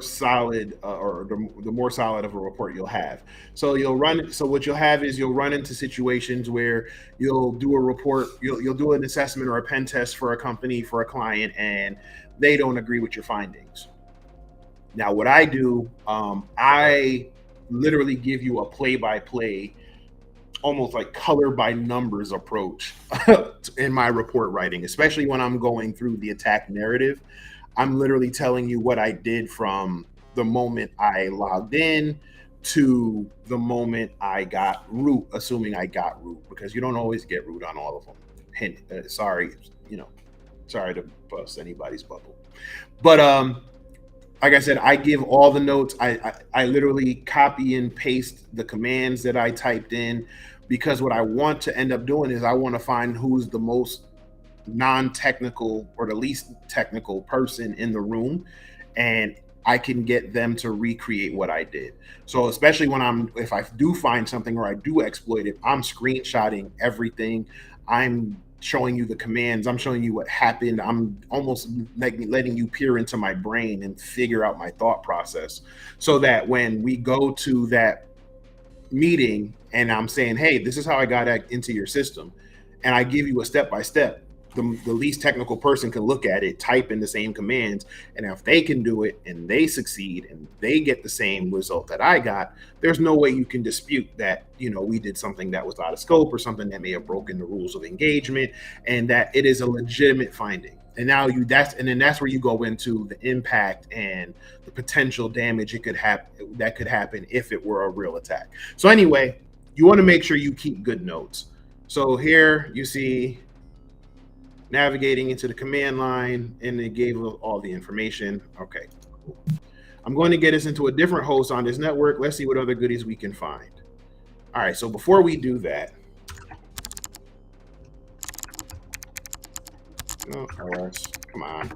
solid the more solid of a report you'll have. So what you'll have is you'll run into situations where you'll do a report, you'll do an assessment or a pen test for a company, for a client, and they don't agree with your findings. Now, what I do, I literally give you a play-by-play, almost like color by numbers approach in my report writing, especially when I'm going through the attack narrative. I'm literally telling you what I did from the moment I logged in to the moment I got root, assuming I got root, because you don't always get root on all of them. Hint, sorry to bust anybody's bubble. But like I said, I give all the notes. I literally copy and paste the commands that I typed in, because what I want to end up doing is I want to find who's the most non-technical or the least technical person in the room, and I can get them to recreate what I did. So especially if I do find something or I do exploit it, I'm screenshotting everything. I'm showing you the commands. I'm showing you what happened. I'm almost letting you peer into my brain and figure out my thought process, so that when we go to that meeting and I'm saying, hey, this is how I got into your system, and I give you a step-by-step, the least technical person can look at it, type in the same commands, and if they can do it and they succeed and they get the same result that I got, there's no way you can dispute that, we did something that was out of scope or something that may have broken the rules of engagement, and that it is a legitimate finding. And now that's where you go into the impact and the potential damage that could happen if it were a real attack. So anyway, you want to make sure you keep good notes. So here you see navigating into the command line, and it gave all the information. Okay, cool. I'm going to get us into a different host on this network. Let's see what other goodies we can find. All right, so before we do that, no, LS, come on,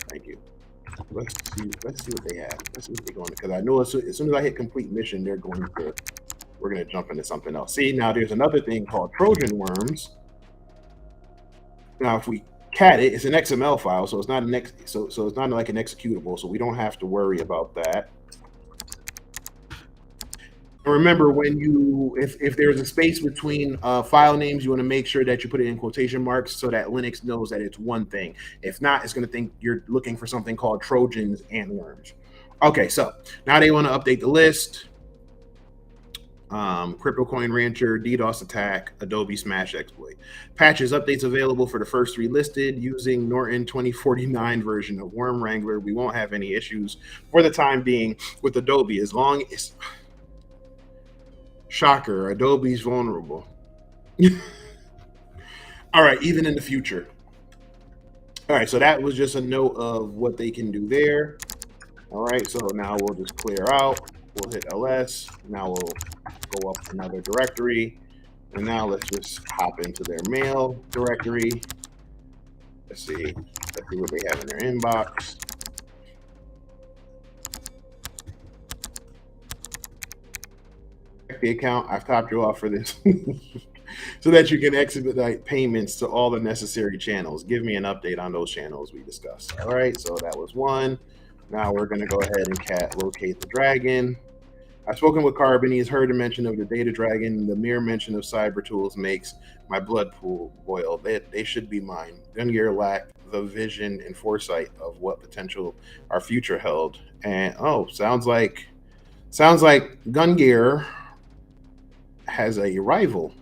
thank you. Let's see what they have. Let's see what they're going to, because I know as soon as I hit complete mission, we're going to jump into something else. See, now there's another thing called Trojan worms. Now, if we cat it, it's an XML file, so it's not so it's not like an executable, so we don't have to worry about that. And remember, when if there's a space between file names, you want to make sure that you put it in quotation marks so that Linux knows that it's one thing. If not, it's going to think you're looking for something called Trojans and worms. Okay, so now they want to update the list. Crypto Coin Rancher, DDoS attack, Adobe Smash exploit. Patches, updates available for the first three listed using Norton 2049 version of Worm Wrangler. We won't have any issues for the time being with Adobe as long as. Shocker, Adobe's vulnerable. All right, even in the future. All right, so that was just a note of what they can do there. All right, so now we'll just clear out. We'll hit LS. Now we'll go up another directory. And now let's just hop into their mail directory. Let's see what they have in their inbox. The account, I've topped you off for this so that you can expedite payments to all the necessary channels. Give me an update on those channels we discussed. All right, so that was one. Now we're going to go ahead and cat locate the dragon. I've spoken with Carbon. He's heard a mention of the data dragon. The mere mention of cyber tools makes my blood pool boil. They should be mine. Gungear lacked the vision and foresight of what potential our future held. And sounds like Gungear has a rival.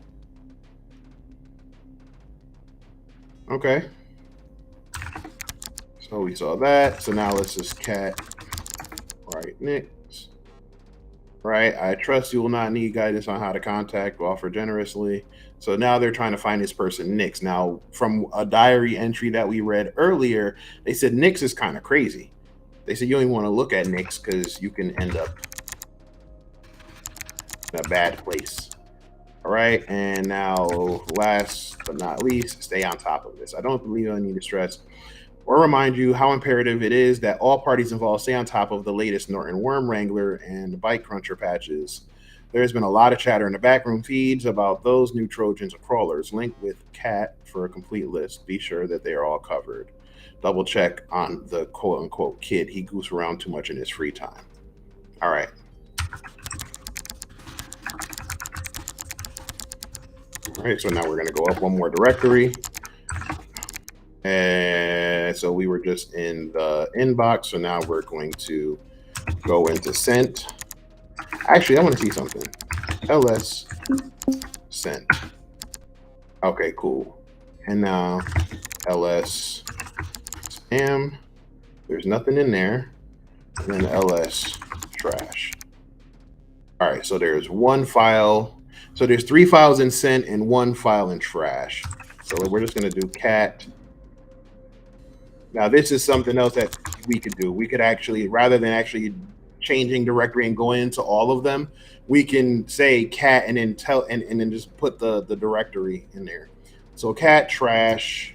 Okay. So we saw that. So now let's just cat right Nix. Right. I trust you will not need guidance on how to contact. Offer generously. So now they're trying to find this person, Nix. Now, from a diary entry that we read earlier, they said Nix is kind of crazy. They said you don't even want to look at Nix because you can end up in a bad place. All right, and now last but not least, stay on top of this. I don't believe I need to stress or remind you how imperative it is that all parties involved stay on top of the latest Norton Worm Wrangler and the Byte Cruncher patches. There's been a lot of chatter in the backroom feeds about those new Trojans and crawlers. Link with Cat for a complete list. Be sure that they are all covered. Double check on the quote-unquote kid. He goofs around too much in his free time. All right. All right, so now we're going to go up one more directory. And so we were just in the inbox. So now we're going to go into sent. Actually, I want to see something. LS sent. Okay, cool. And now LS spam. There's nothing in there. And then LS trash. All right, so there's one file. So there's 3 files in sent and 1 file in trash. So we're just going to do cat. Now, this is something else that we could do. We could actually, rather than actually changing directory and going into all of them, we can say cat and then and then just put the directory in there. So cat trash.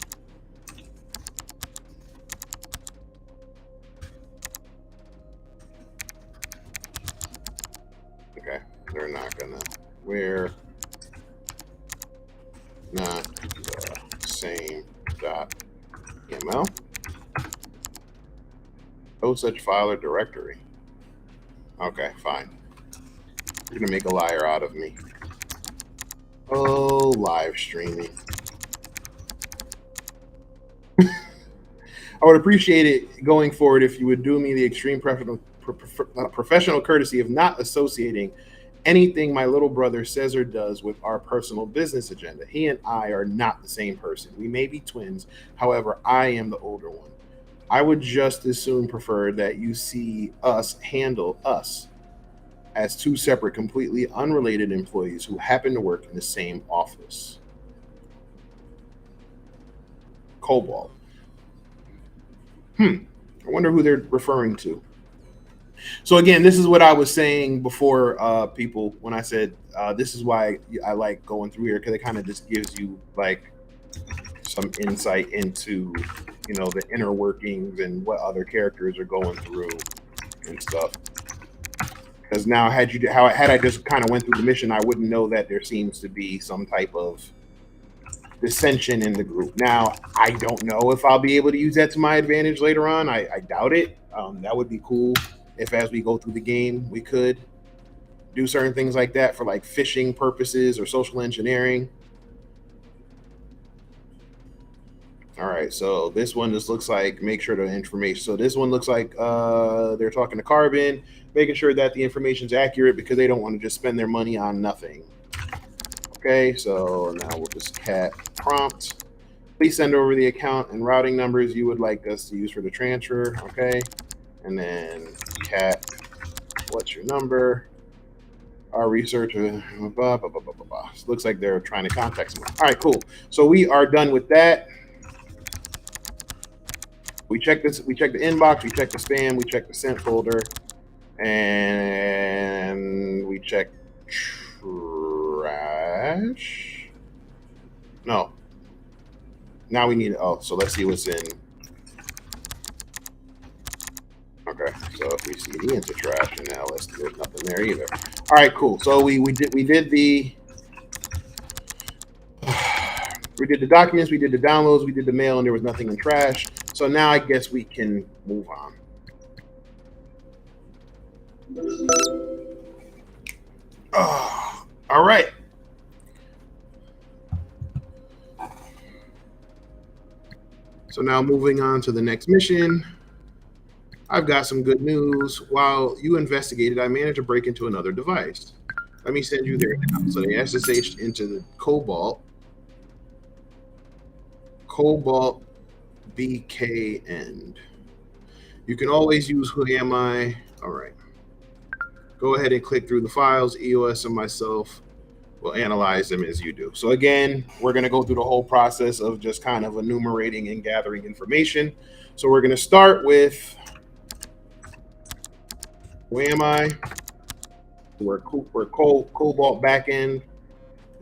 Okay, they're not gonna. We're not the same .yml. No such file or directory. Okay, fine. You're gonna make a liar out of me. Oh, live streaming. I would appreciate it going forward if you would do me the extreme professional courtesy of not associating anything my little brother says or does with our personal business agenda. He and I are not the same person. We may be twins. However, I am the older one. I would just as soon prefer that you see us handle us as 2 separate, completely unrelated employees who happen to work in the same office. Cobalt. I wonder who they're referring to. So again, this is what I was saying before, people, when I said this is why I like going through here, because it kind of just gives you like some insight into, the inner workings and what other characters are going through and stuff. Because now, had I just kind of went through the mission, I wouldn't know that there seems to be some type of dissension in the group. Now, I don't know if I'll be able to use that to my advantage later on. I doubt it. That would be cool if, as we go through the game, we could do certain things like that for like phishing purposes or social engineering. All right, so this one just looks like make sure the information. So this one looks like they're talking to Carbon, making sure that the information is accurate because they don't want to just spend their money on nothing. Okay, so now we'll just cat prompt. Please send over the account and routing numbers you would like us to use for the transfer. Okay, and then cat, what's your number? Our researcher, blah, blah, blah, blah, blah, blah. Looks like they're trying to contact someone. All right, cool. So we are done with that. We check this. We check the inbox. We check the spam. We check the sent folder, and we check trash. No. Now we need. Oh, so let's see what's in. Okay, so if we see the into trash and now there's nothing there either. All right, cool. So we did the we did the documents, we did the downloads, we did the mail, and there was nothing in trash. So now I guess we can move on. Oh, all right. So now moving on to the next mission. I've got some good news. While you investigated, I managed to break into another device. Let me send you there now. So they SSH into the Cobalt BK end. You can always use Who Am I? All right. Go ahead and click through the files. EOS and myself will analyze them as you do. So again, we're going to go through the whole process of just kind of enumerating and gathering information. So we're going to start with Who am I? We're Cobalt backend,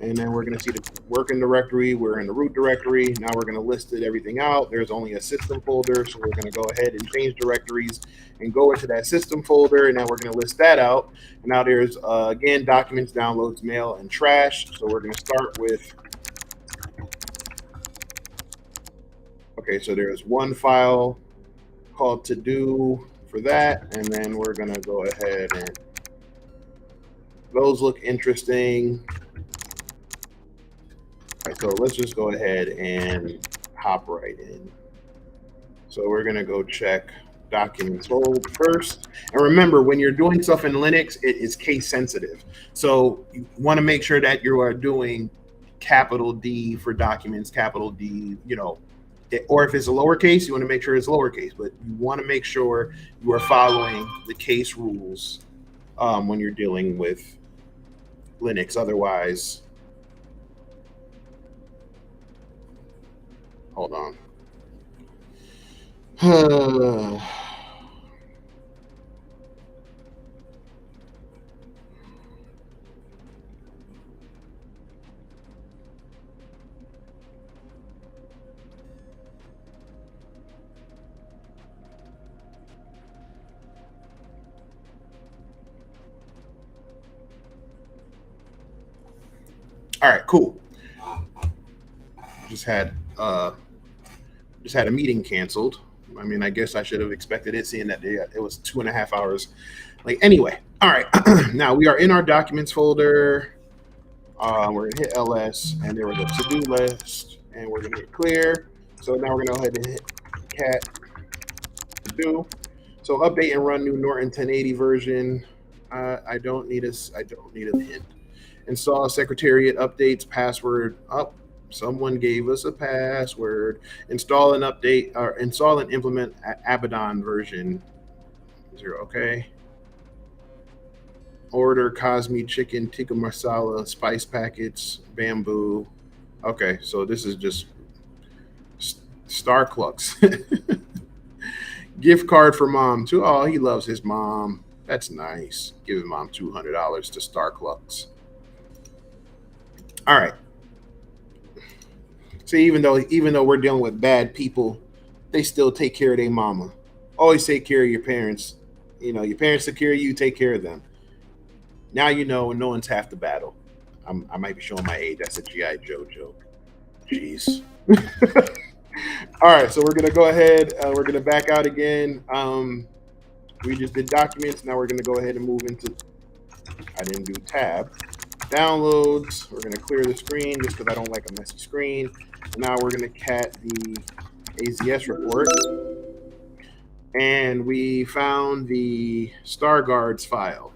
and then we're going to see the working directory. We're in the root directory. Now we're going to list everything out. There's only a system folder, so we're going to go ahead and change directories and go into that system folder, and now we're going to list that out. And now there's, again, documents, downloads, mail, and trash. So we're going to start with, okay, so there's one file called to do for that, and then we're going to go ahead and those look interesting. All right, so let's just go ahead and hop right in. So we're going to go check documents first. And remember, when you're doing stuff in Linux, it is case sensitive. So you want to make sure that you are doing capital D for documents, capital D, or if it's a lowercase, you want to make sure it's lowercase, but you want to make sure you are following the case rules when you're dealing with Linux. Otherwise, hold on. All right, cool. Just had a meeting canceled. I mean, I guess I should have expected it, seeing that it was 2.5 hours. Like, anyway, all right. Now we are in our documents folder. We're gonna hit LS, and there was a to-do list, and we're gonna hit clear. So now we're gonna go ahead and hit cat to do. So update and run new Norton 1080 version. I don't need a hint. Install Secretariat updates password up. Someone gave us a password. Install and update or install and implement Abaddon version 0. Okay. Order Cosme chicken tikka masala spice packets bamboo. Okay, so this is just Star Clucks. Gift card for mom too. Oh, he loves his mom. That's nice. Giving mom $200 to Star Clucks. All right. So even though we're dealing with bad people, they still take care of their mama. Always take care of your parents. Your parents take care of you. Take care of them. Now you know, and no one's half the battle. I might be showing my age. That's a GI Joe joke. Jeez. All right, so we're gonna go ahead. We're gonna back out again. We just did documents. Now we're gonna go ahead and move into. I didn't do tab. Downloads. We're gonna clear the screen just because I don't like a messy screen. Now we're gonna cat the AZS report, and we found the Star Guards file.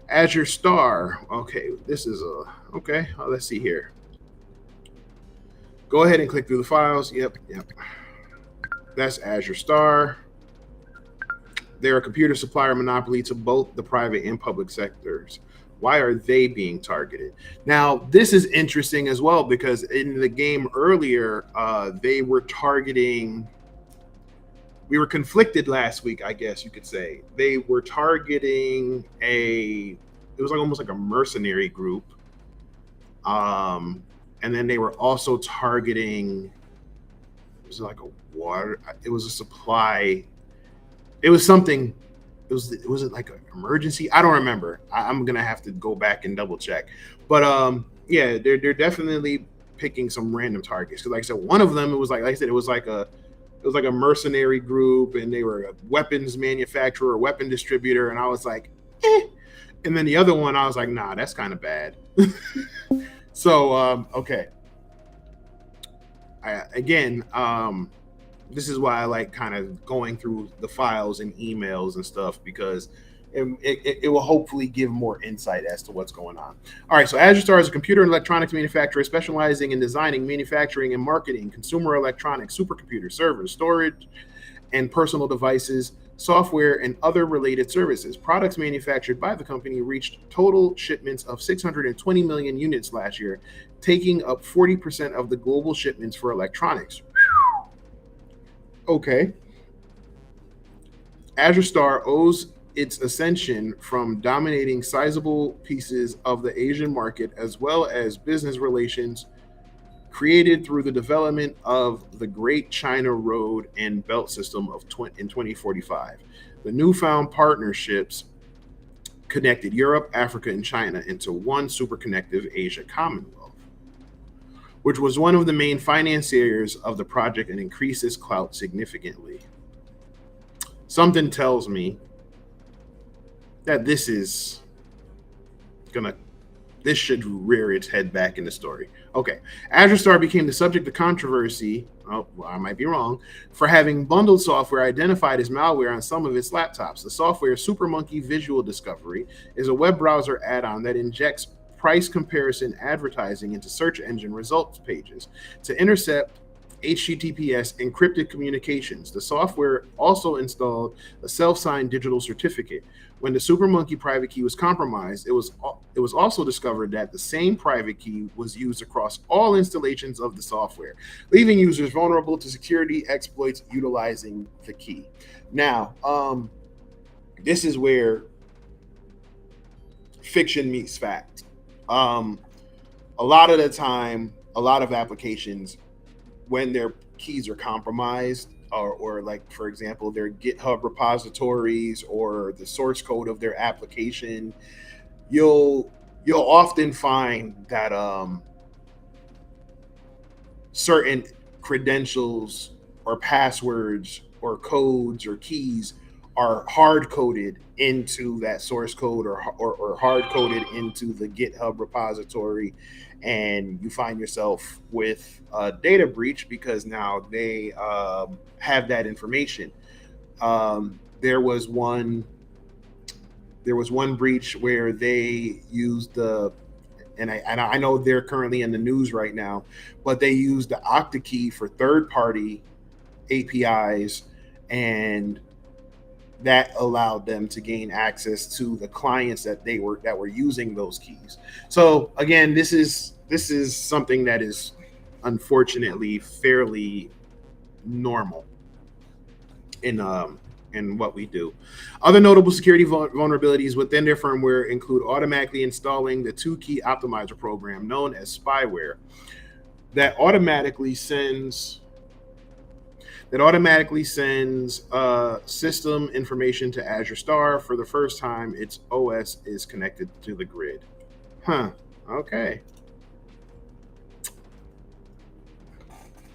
Azure Star. Okay, this is a okay. Let's see here. Go ahead and click through the files. Yep. That's Azure Star. They're a computer supplier monopoly to both the private and public sectors. Why are they being targeted? Now, this is interesting as well because in the game earlier, they were targeting. We were conflicted last week, I guess you could say. They were targeting it was like almost like a mercenary group. And then they were also targeting, it was like it was a supply, it was something, was it like an emergency? I don't remember. I'm gonna have to go back and double check. But yeah, they're definitely picking some random targets. Because like I said, one of them, it was like I said, it was like a mercenary group, and they were a weapons manufacturer, weapon distributor, and I was like, eh. And then the other one, I was like, nah, that's kind of bad. So okay. This is why I like kind of going through the files and emails and stuff because it will hopefully give more insight as to what's going on. All right, so Azure Star is a computer and electronics manufacturer specializing in designing, manufacturing, and marketing consumer electronics, supercomputers, servers, storage, and personal devices, software, and other related services. Products manufactured by the company reached total shipments of 620 million units last year, taking up 40% of the global shipments for electronics. Okay. Azure Star owes its ascension from dominating sizable pieces of the Asian market as well as business relations created through the development of the Great China Road and Belt System in 2045. The newfound partnerships connected Europe, Africa, and China into one superconnective Asia Commonwealth, which was one of the main financiers of the project and increased its clout significantly. Something tells me that this should rear its head back in the story. Okay. Azure Star became the subject of controversy, I might be wrong, for having bundled software identified as malware on some of its laptops. The software SuperMonkey Visual Discovery is a web browser add-on that injects price comparison advertising into search engine results pages to intercept HTTPS encrypted communications. The software also installed a self-signed digital certificate. When the SuperMonkey private key was compromised, it was also discovered that the same private key was used across all installations of the software, leaving users vulnerable to security exploits utilizing the key. Now, this is where fiction meets fact. A lot of the time, a lot of applications, when their keys are compromised, or like for example their GitHub repositories or the source code of their application, you'll often find that certain credentials or passwords or codes or keys are hard coded into that source code or hard coded into the GitHub repository, and you find yourself with a data breach because now they have that information. There was one breach where they used and I know they're currently in the news right now, but they used the Okta key for third-party APIs, and that allowed them to gain access to the clients that were using those keys. So again, this is something that is unfortunately fairly normal in and what we do. Other notable security vulnerabilities within their firmware include automatically installing the two key optimizer program known as spyware that automatically sends system information to Azure Star for the first time its OS is connected to the grid. Huh. Okay.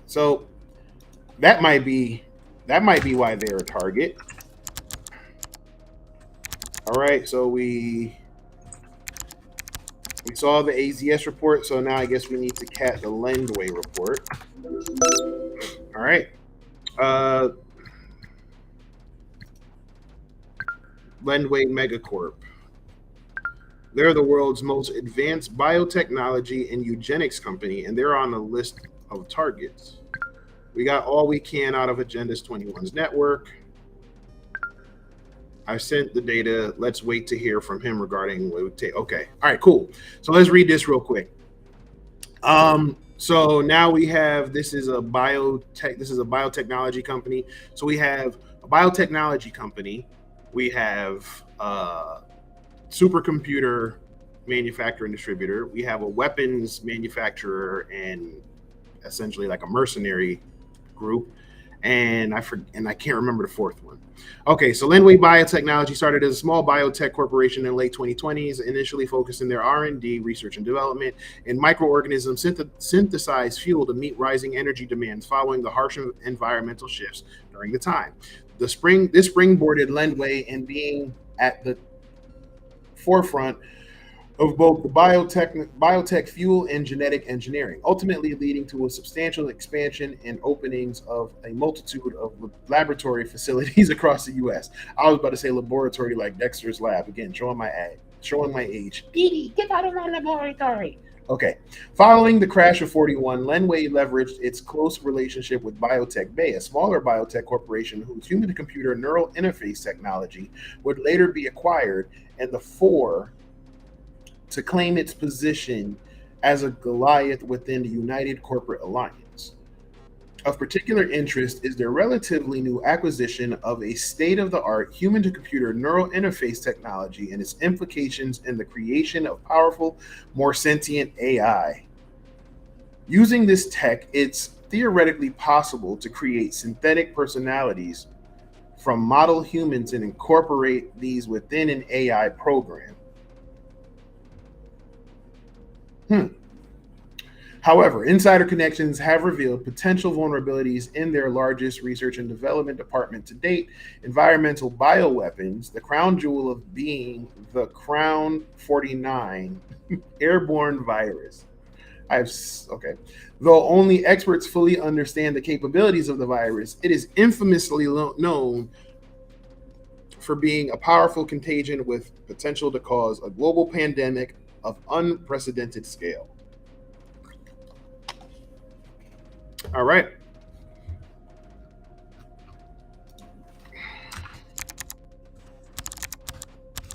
So that might be why they're a target. All right. So we saw the AZS report. So now I guess we need to cat the Lendway report. All right. Lendway Megacorp. They're the world's most advanced biotechnology and eugenics company, and they're on the list of targets. We got all we can out of Agendas 21's network. I sent the data. Let's wait to hear from him regarding what it would take. Okay. All right, cool. So let's read this real quick. So now we have this is a biotechnology company. So we have a biotechnology company. We have supercomputer manufacturer and distributor. We have a weapons manufacturer and essentially like a mercenary group. And I can't remember the fourth one. Okay, so Lendway Biotechnology started as a small biotech corporation in the late 2020s, initially focusing their R&D, research and development, in microorganisms synthesized fuel to meet rising energy demands following the harsh environmental shifts during the time. This springboarded Lendway in being at the forefront of both the biotech fuel and genetic engineering, ultimately leading to a substantial expansion and openings of a multitude of laboratory facilities across the U.S. I was about to say laboratory like Dexter's Lab. Again, showing my age. Dee, get out of my laboratory. Okay. Following the crash of 41, Lendway leveraged its close relationship with Biotech Bay, a smaller biotech corporation whose human-to-computer neural interface technology would later be acquired, and the four to claim its position as a Goliath within the United Corporate Alliance. Of particular interest is their relatively new acquisition of a state-of-the-art human-to-computer neural interface technology and its implications in the creation of powerful, more sentient AI. Using this tech, it's theoretically possible to create synthetic personalities from model humans and incorporate these within an AI program. However, insider connections have revealed potential vulnerabilities in their largest research and development department to date, environmental bioweapons, the crown jewel of being the Crown 49 airborne virus. Okay. Though only experts fully understand the capabilities of the virus, it is infamously known for being a powerful contagion with potential to cause a global pandemic of unprecedented scale. All right.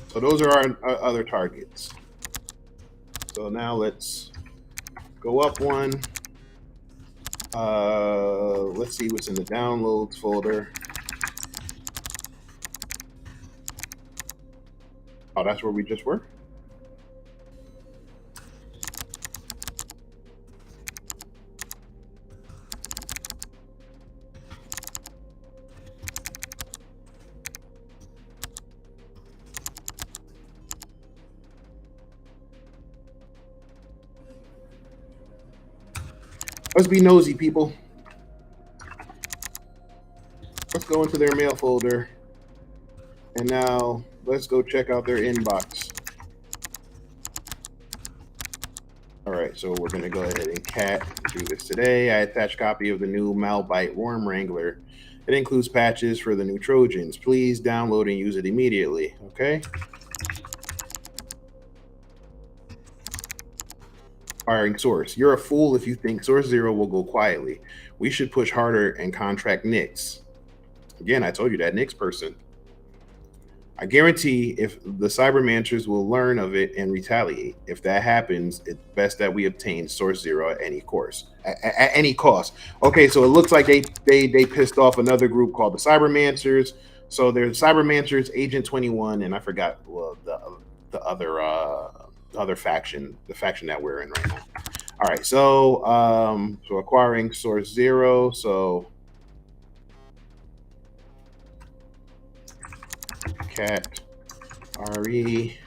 So those are our other targets. So now let's go up one. Let's see what's in the downloads folder. Oh, that's where we just were? Let's be nosy, people. Let's go into their mail folder. And now let's go check out their inbox. All right, so we're going to go ahead and cat do this today. I attached a copy of the new Malbite Worm Wrangler. It includes patches for the new Trojans. Please download and use it immediately, okay? Firing source. You're a fool if you think Source Zero will go quietly. We should push harder and contract Nix. Again, I told you that Nix person. I guarantee if the Cybermancers will learn of it and retaliate. If that happens, it's best that we obtain Source Zero at any cost. Okay, so it looks like they pissed off another group called the Cybermancers. So there's Cybermancers, Agent 21, and I forgot the other faction, the faction that we're in right now. All right, so acquiring source 0. So cat re.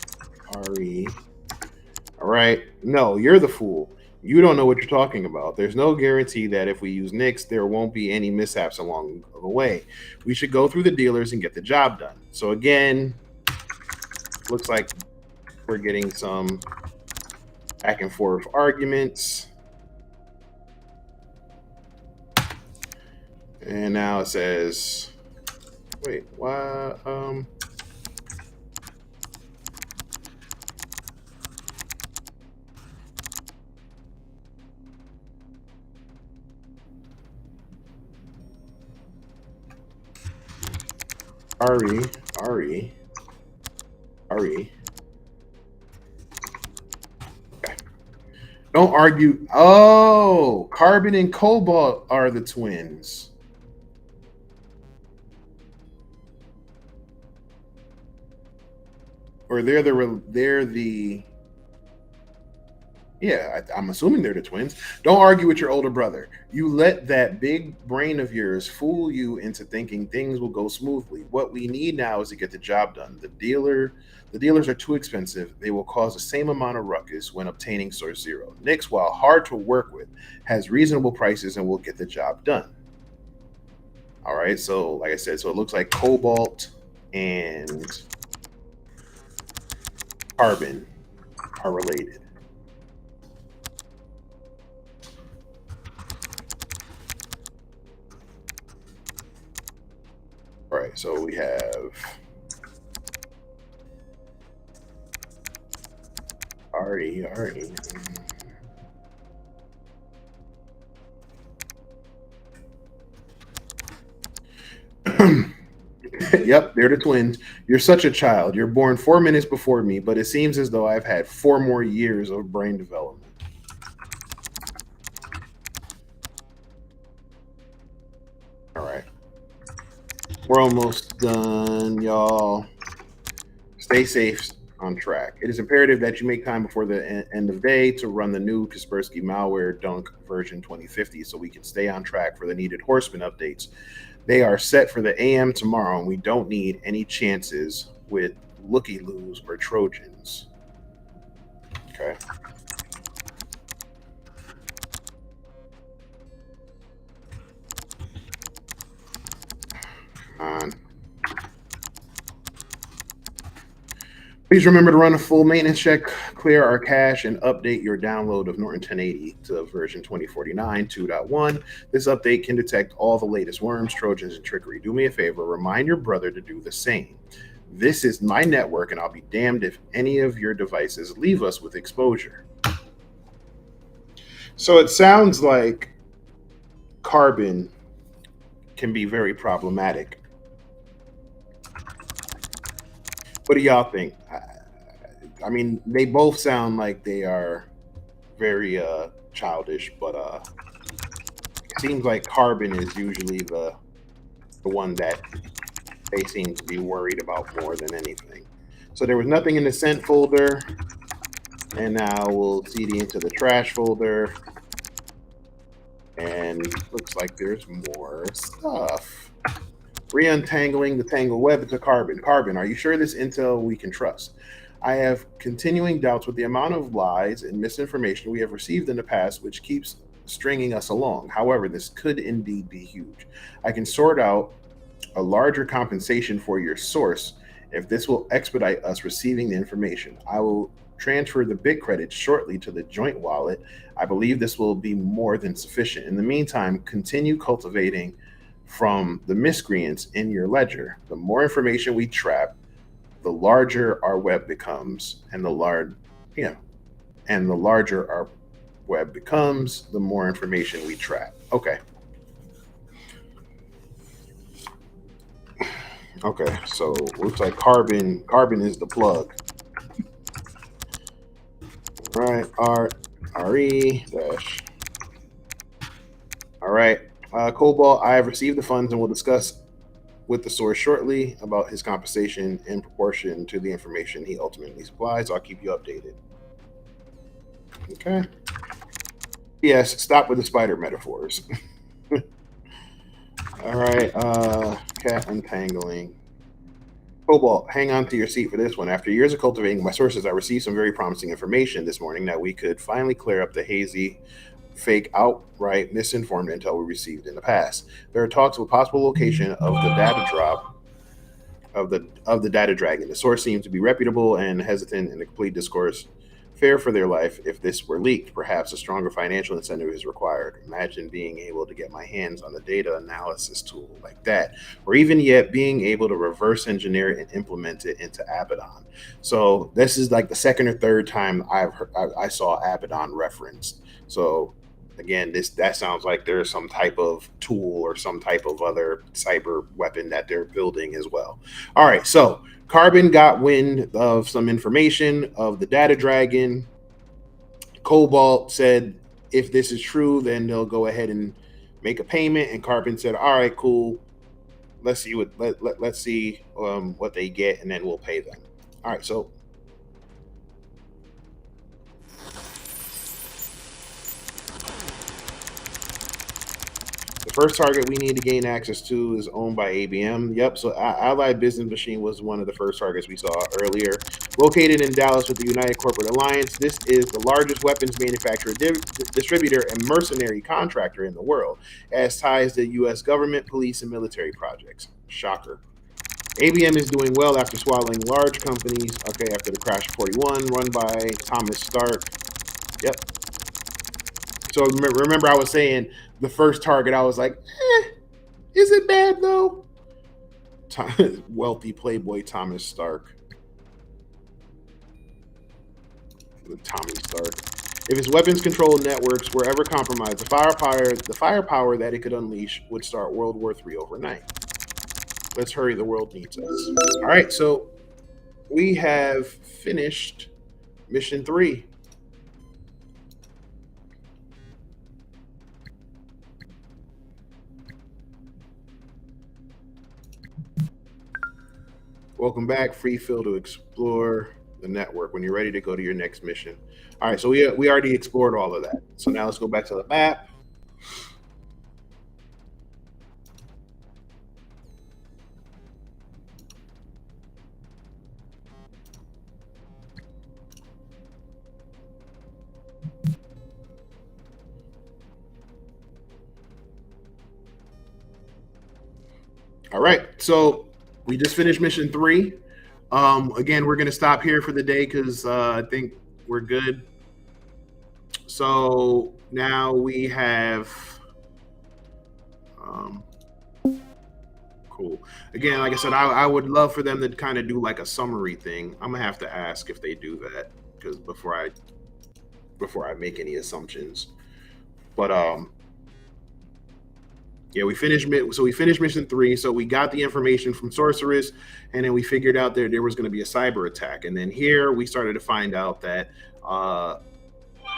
All right. No, you're the fool. You don't know what you're talking about. There's no guarantee that if we use Nix, there won't be any mishaps along the way. We should go through the dealers and get the job done. So again, looks like we're getting some back and forth arguments. And now it says, wait, why? Ari. Okay. Don't argue. Oh, Carbon and Cobalt are the twins. Or they're the yeah, I'm assuming they're the twins. Don't argue with your older brother. You let that big brain of yours fool you into thinking things will go smoothly. What we need now is to get the job done. The dealers are too expensive. They will cause the same amount of ruckus when obtaining Source Zero. Nix, while hard to work with, has reasonable prices and will get the job done. All right, so like I said, so it looks like Cobalt and Carbon are related. All right, so we have Ari. Yep, they're the twins. You're such a child. You're born 4 minutes before me, but it seems as though I've had 4 more years of brain development. All right. We're almost done, y'all. Stay safe on track. It is imperative that you make time before the end of day to run the new Kaspersky malware dunk version 2050 so we can stay on track for the needed Horseman updates. They are set for the AM tomorrow, and we don't need any chances with looky-loos or Trojans. Okay. On. Please remember to run a full maintenance check, clear our cache, and update your download of Norton 1080 to version 2049 2.1. This update can detect all the latest worms, Trojans, and trickery. Do me a favor, remind your brother to do the same. This is my network, and I'll be damned if any of your devices leave us with exposure. So it sounds like Carbon can be very problematic. What do y'all think? I mean, they both sound like they are very childish, but it seems like Carbon is usually the one that they seem to be worried about more than anything. So there was nothing in the sent folder, and now we'll CD into the trash folder, and looks like there's more stuff. Re-untangling the tangled web to Carbon. Carbon, are you sure this intel we can trust? I have continuing doubts with the amount of lies and misinformation we have received in the past, which keeps stringing us along. However, this could indeed be huge. I can sort out a larger compensation for your source if this will expedite us receiving the information. I will transfer the bit credits shortly to the joint wallet. I believe this will be more than sufficient. In the meantime, continue cultivating from the miscreants in your ledger. The more information we trap, the larger our web becomes, and the larger our web becomes, the more information we trap. Okay. Okay, so looks like Carbon is the plug. All right, RE dash. All right, Cobalt, I have received the funds and will discuss with the source shortly about his compensation in proportion to the information he ultimately supplies. I'll keep you updated. Okay. Yes, stop with the spider metaphors. All right. Cat untangling. Cobalt, hang on to your seat for this one. After years of cultivating my sources, I received some very promising information this morning that we could finally clear up the hazy, fake, outright misinformed intel we received in the past. There are talks of a possible location of the data drop of the data dragon. The source seems to be reputable and hesitant in the complete discourse. Fair for their life if this were leaked. Perhaps a stronger financial incentive is required. Imagine being able to get my hands on the data analysis tool like that, or even yet being able to reverse engineer it and implement it into Abaddon. So this is like the second or third time I saw Abaddon referenced. So again, this that sounds like there's some type of tool or some type of other cyber weapon that they're building as well. All right, so Carbon got wind of some information of the data dragon. Cobalt said if this is true, then they'll go ahead and make a payment. And Carbon said, "All right, cool. Let's see let's see what they get, and then we'll pay them." All right, so the first target we need to gain access to is owned by ABM. Yep. So Allied Business Machine was one of the first targets we saw earlier. Located in Dallas with the United Corporate Alliance, this is the largest weapons manufacturer, distributor, and mercenary contractor in the world, as ties to U.S. government, police, and military projects. Shocker. ABM is doing well after swallowing large companies. Okay, after the crash of 41, run by Thomas Stark. Yep. So remember, I was saying the first target, I was like, is it bad though? Wealthy playboy Thomas Stark. Tommy Stark. If its weapons control networks were ever compromised, the firepower that it could unleash would start World War III overnight. Let's hurry, the world needs us. All right, so we have finished mission 3. Welcome back. Free fill to explore the network when you're ready to go to your next mission. All right, so we already explored all of that. So now let's go back to the map. All right, so we just finished mission 3. Again, we're going to stop here for the day because I think we're good. So now we have cool. Again, like I said, I would love for them to kind of do like a summary thing. I'm gonna have to ask if they do that because before I make any assumptions. But yeah, we finished mission 3. So we got the information from Sorceress, and then we figured out there was going to be a cyber attack. And then here we started to find out that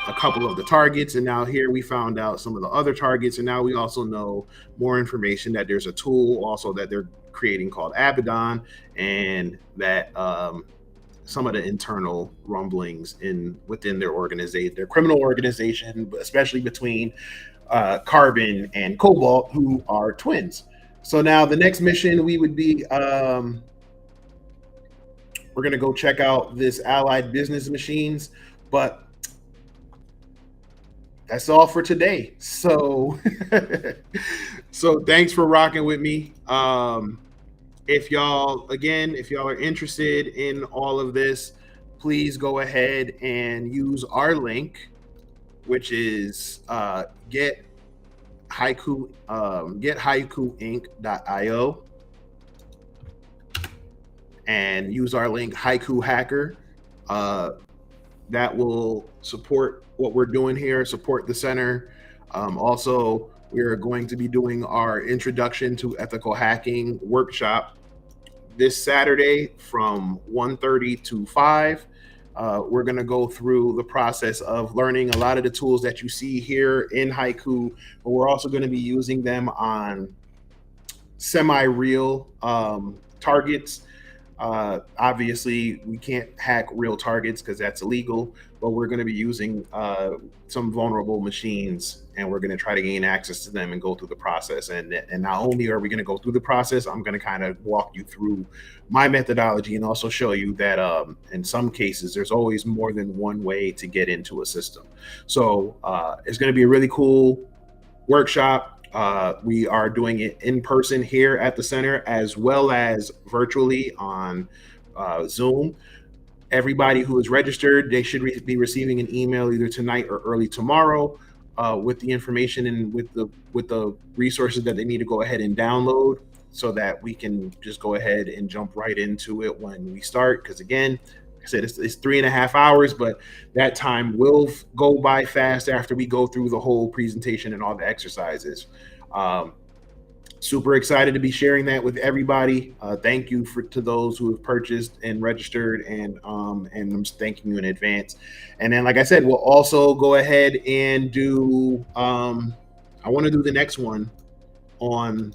a couple of the targets, and now here we found out some of the other targets, and now we also know more information that there's a tool also that they're creating called Abaddon, and that some of the internal rumblings within their organization, their criminal organization, especially between Carbon and Cobalt, who are twins. So now the next mission we would be we're gonna go check out this Allied Business Machines, but that's all for today. So so thanks for rocking with me. If y'all are interested in all of this, please go ahead and use our link, which is gethaiku.io, and use our link Haiku Hacker. That will support what we're doing here, support the center. Also, we're going to be doing our introduction to ethical hacking workshop this Saturday from 1:30 to 5. We're going to go through the process of learning a lot of the tools that you see here in Haiku, but we're also going to be using them on semi-real targets. Obviously, we can't hack real targets because that's illegal, but we're going to be using some vulnerable machines, and we're going to try to gain access to them and go through the process. And not only are we going to go through the process, I'm going to kind of walk you through my methodology and also show you that in some cases, there's always more than one way to get into a system. So it's going to be a really cool workshop. We are doing it in person here at the center as well as virtually on Zoom. Everybody who is registered, they should be receiving an email either tonight or early tomorrow with the information and with the resources that they need to go ahead and download so that we can just go ahead and jump right into it when we start. Because again, I said it's 3.5 hours, but that time will go by fast after we go through the whole presentation and all the exercises. Um, Super excited to be sharing that with everybody. Thank you to those who have purchased and registered, and I'm thanking you in advance. And then, like I said, we'll also go ahead and do. I want to do the next one on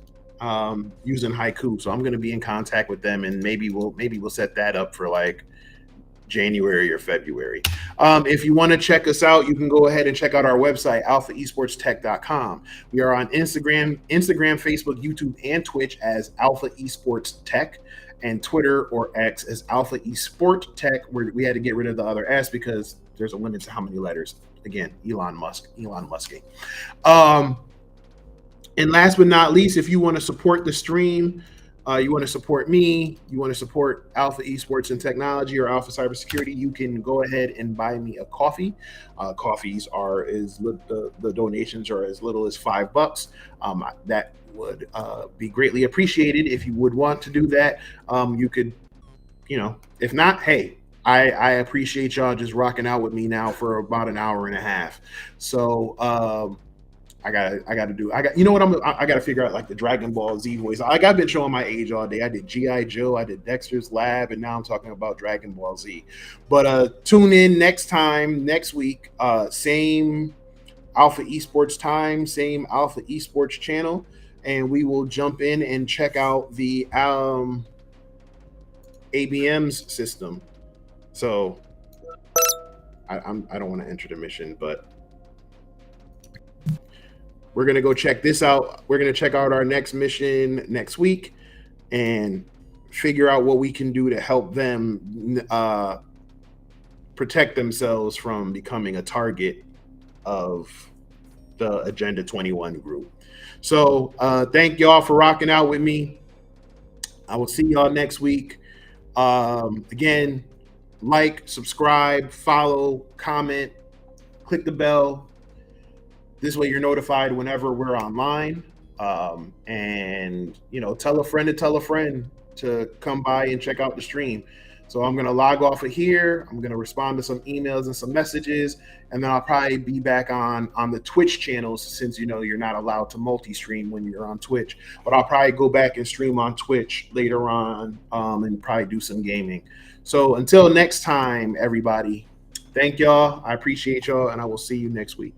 using haiku, so I'm going to be in contact with them, and maybe we'll set that up for like January or February. If you want to check us out, you can go ahead and check out our website, alphaesportstech.com. We are on Instagram, Facebook, YouTube, and Twitch as Alpha Esports Tech, and Twitter or X as Alpha Esport Tech, where we had to get rid of the other S because there's a limit to how many letters. Again, Elon Musking. And last but not least, if you want to support the stream, you want to support me, you want to support Alpha Esports and Technology or Alpha Cybersecurity, you can go ahead and buy me a coffee. Coffees are the donations are as little as $5. That would be greatly appreciated if you would want to do that. You could, if not, hey, I appreciate y'all just rocking out with me now for about an hour and a half. So I gotta figure out like the Dragon Ball Z voice. Like I've been showing my age all day. I did GI Joe, I did Dexter's Lab, and now I'm talking about Dragon Ball Z. But tune in next week, same Alpha Esports time, same Alpha Esports channel, and we will jump in and check out the ABM's system. So I don't want to enter the mission, but we're going to go check this out. We're going to check out our next mission next week and figure out what we can do to help them protect themselves from becoming a target of the Agenda 21 group. So thank y'all for rocking out with me. I will see y'all next week. Again, like, subscribe, follow, comment, click the bell. This way you're notified whenever we're online. And, tell a friend to tell a friend to come by and check out the stream. So I'm going to log off of here. I'm going to respond to some emails and some messages. And then I'll probably be back on the Twitch channels since, you're not allowed to multi-stream when you're on Twitch. But I'll probably go back and stream on Twitch later on and probably do some gaming. So until next time, everybody, thank y'all. I appreciate y'all, and I will see you next week.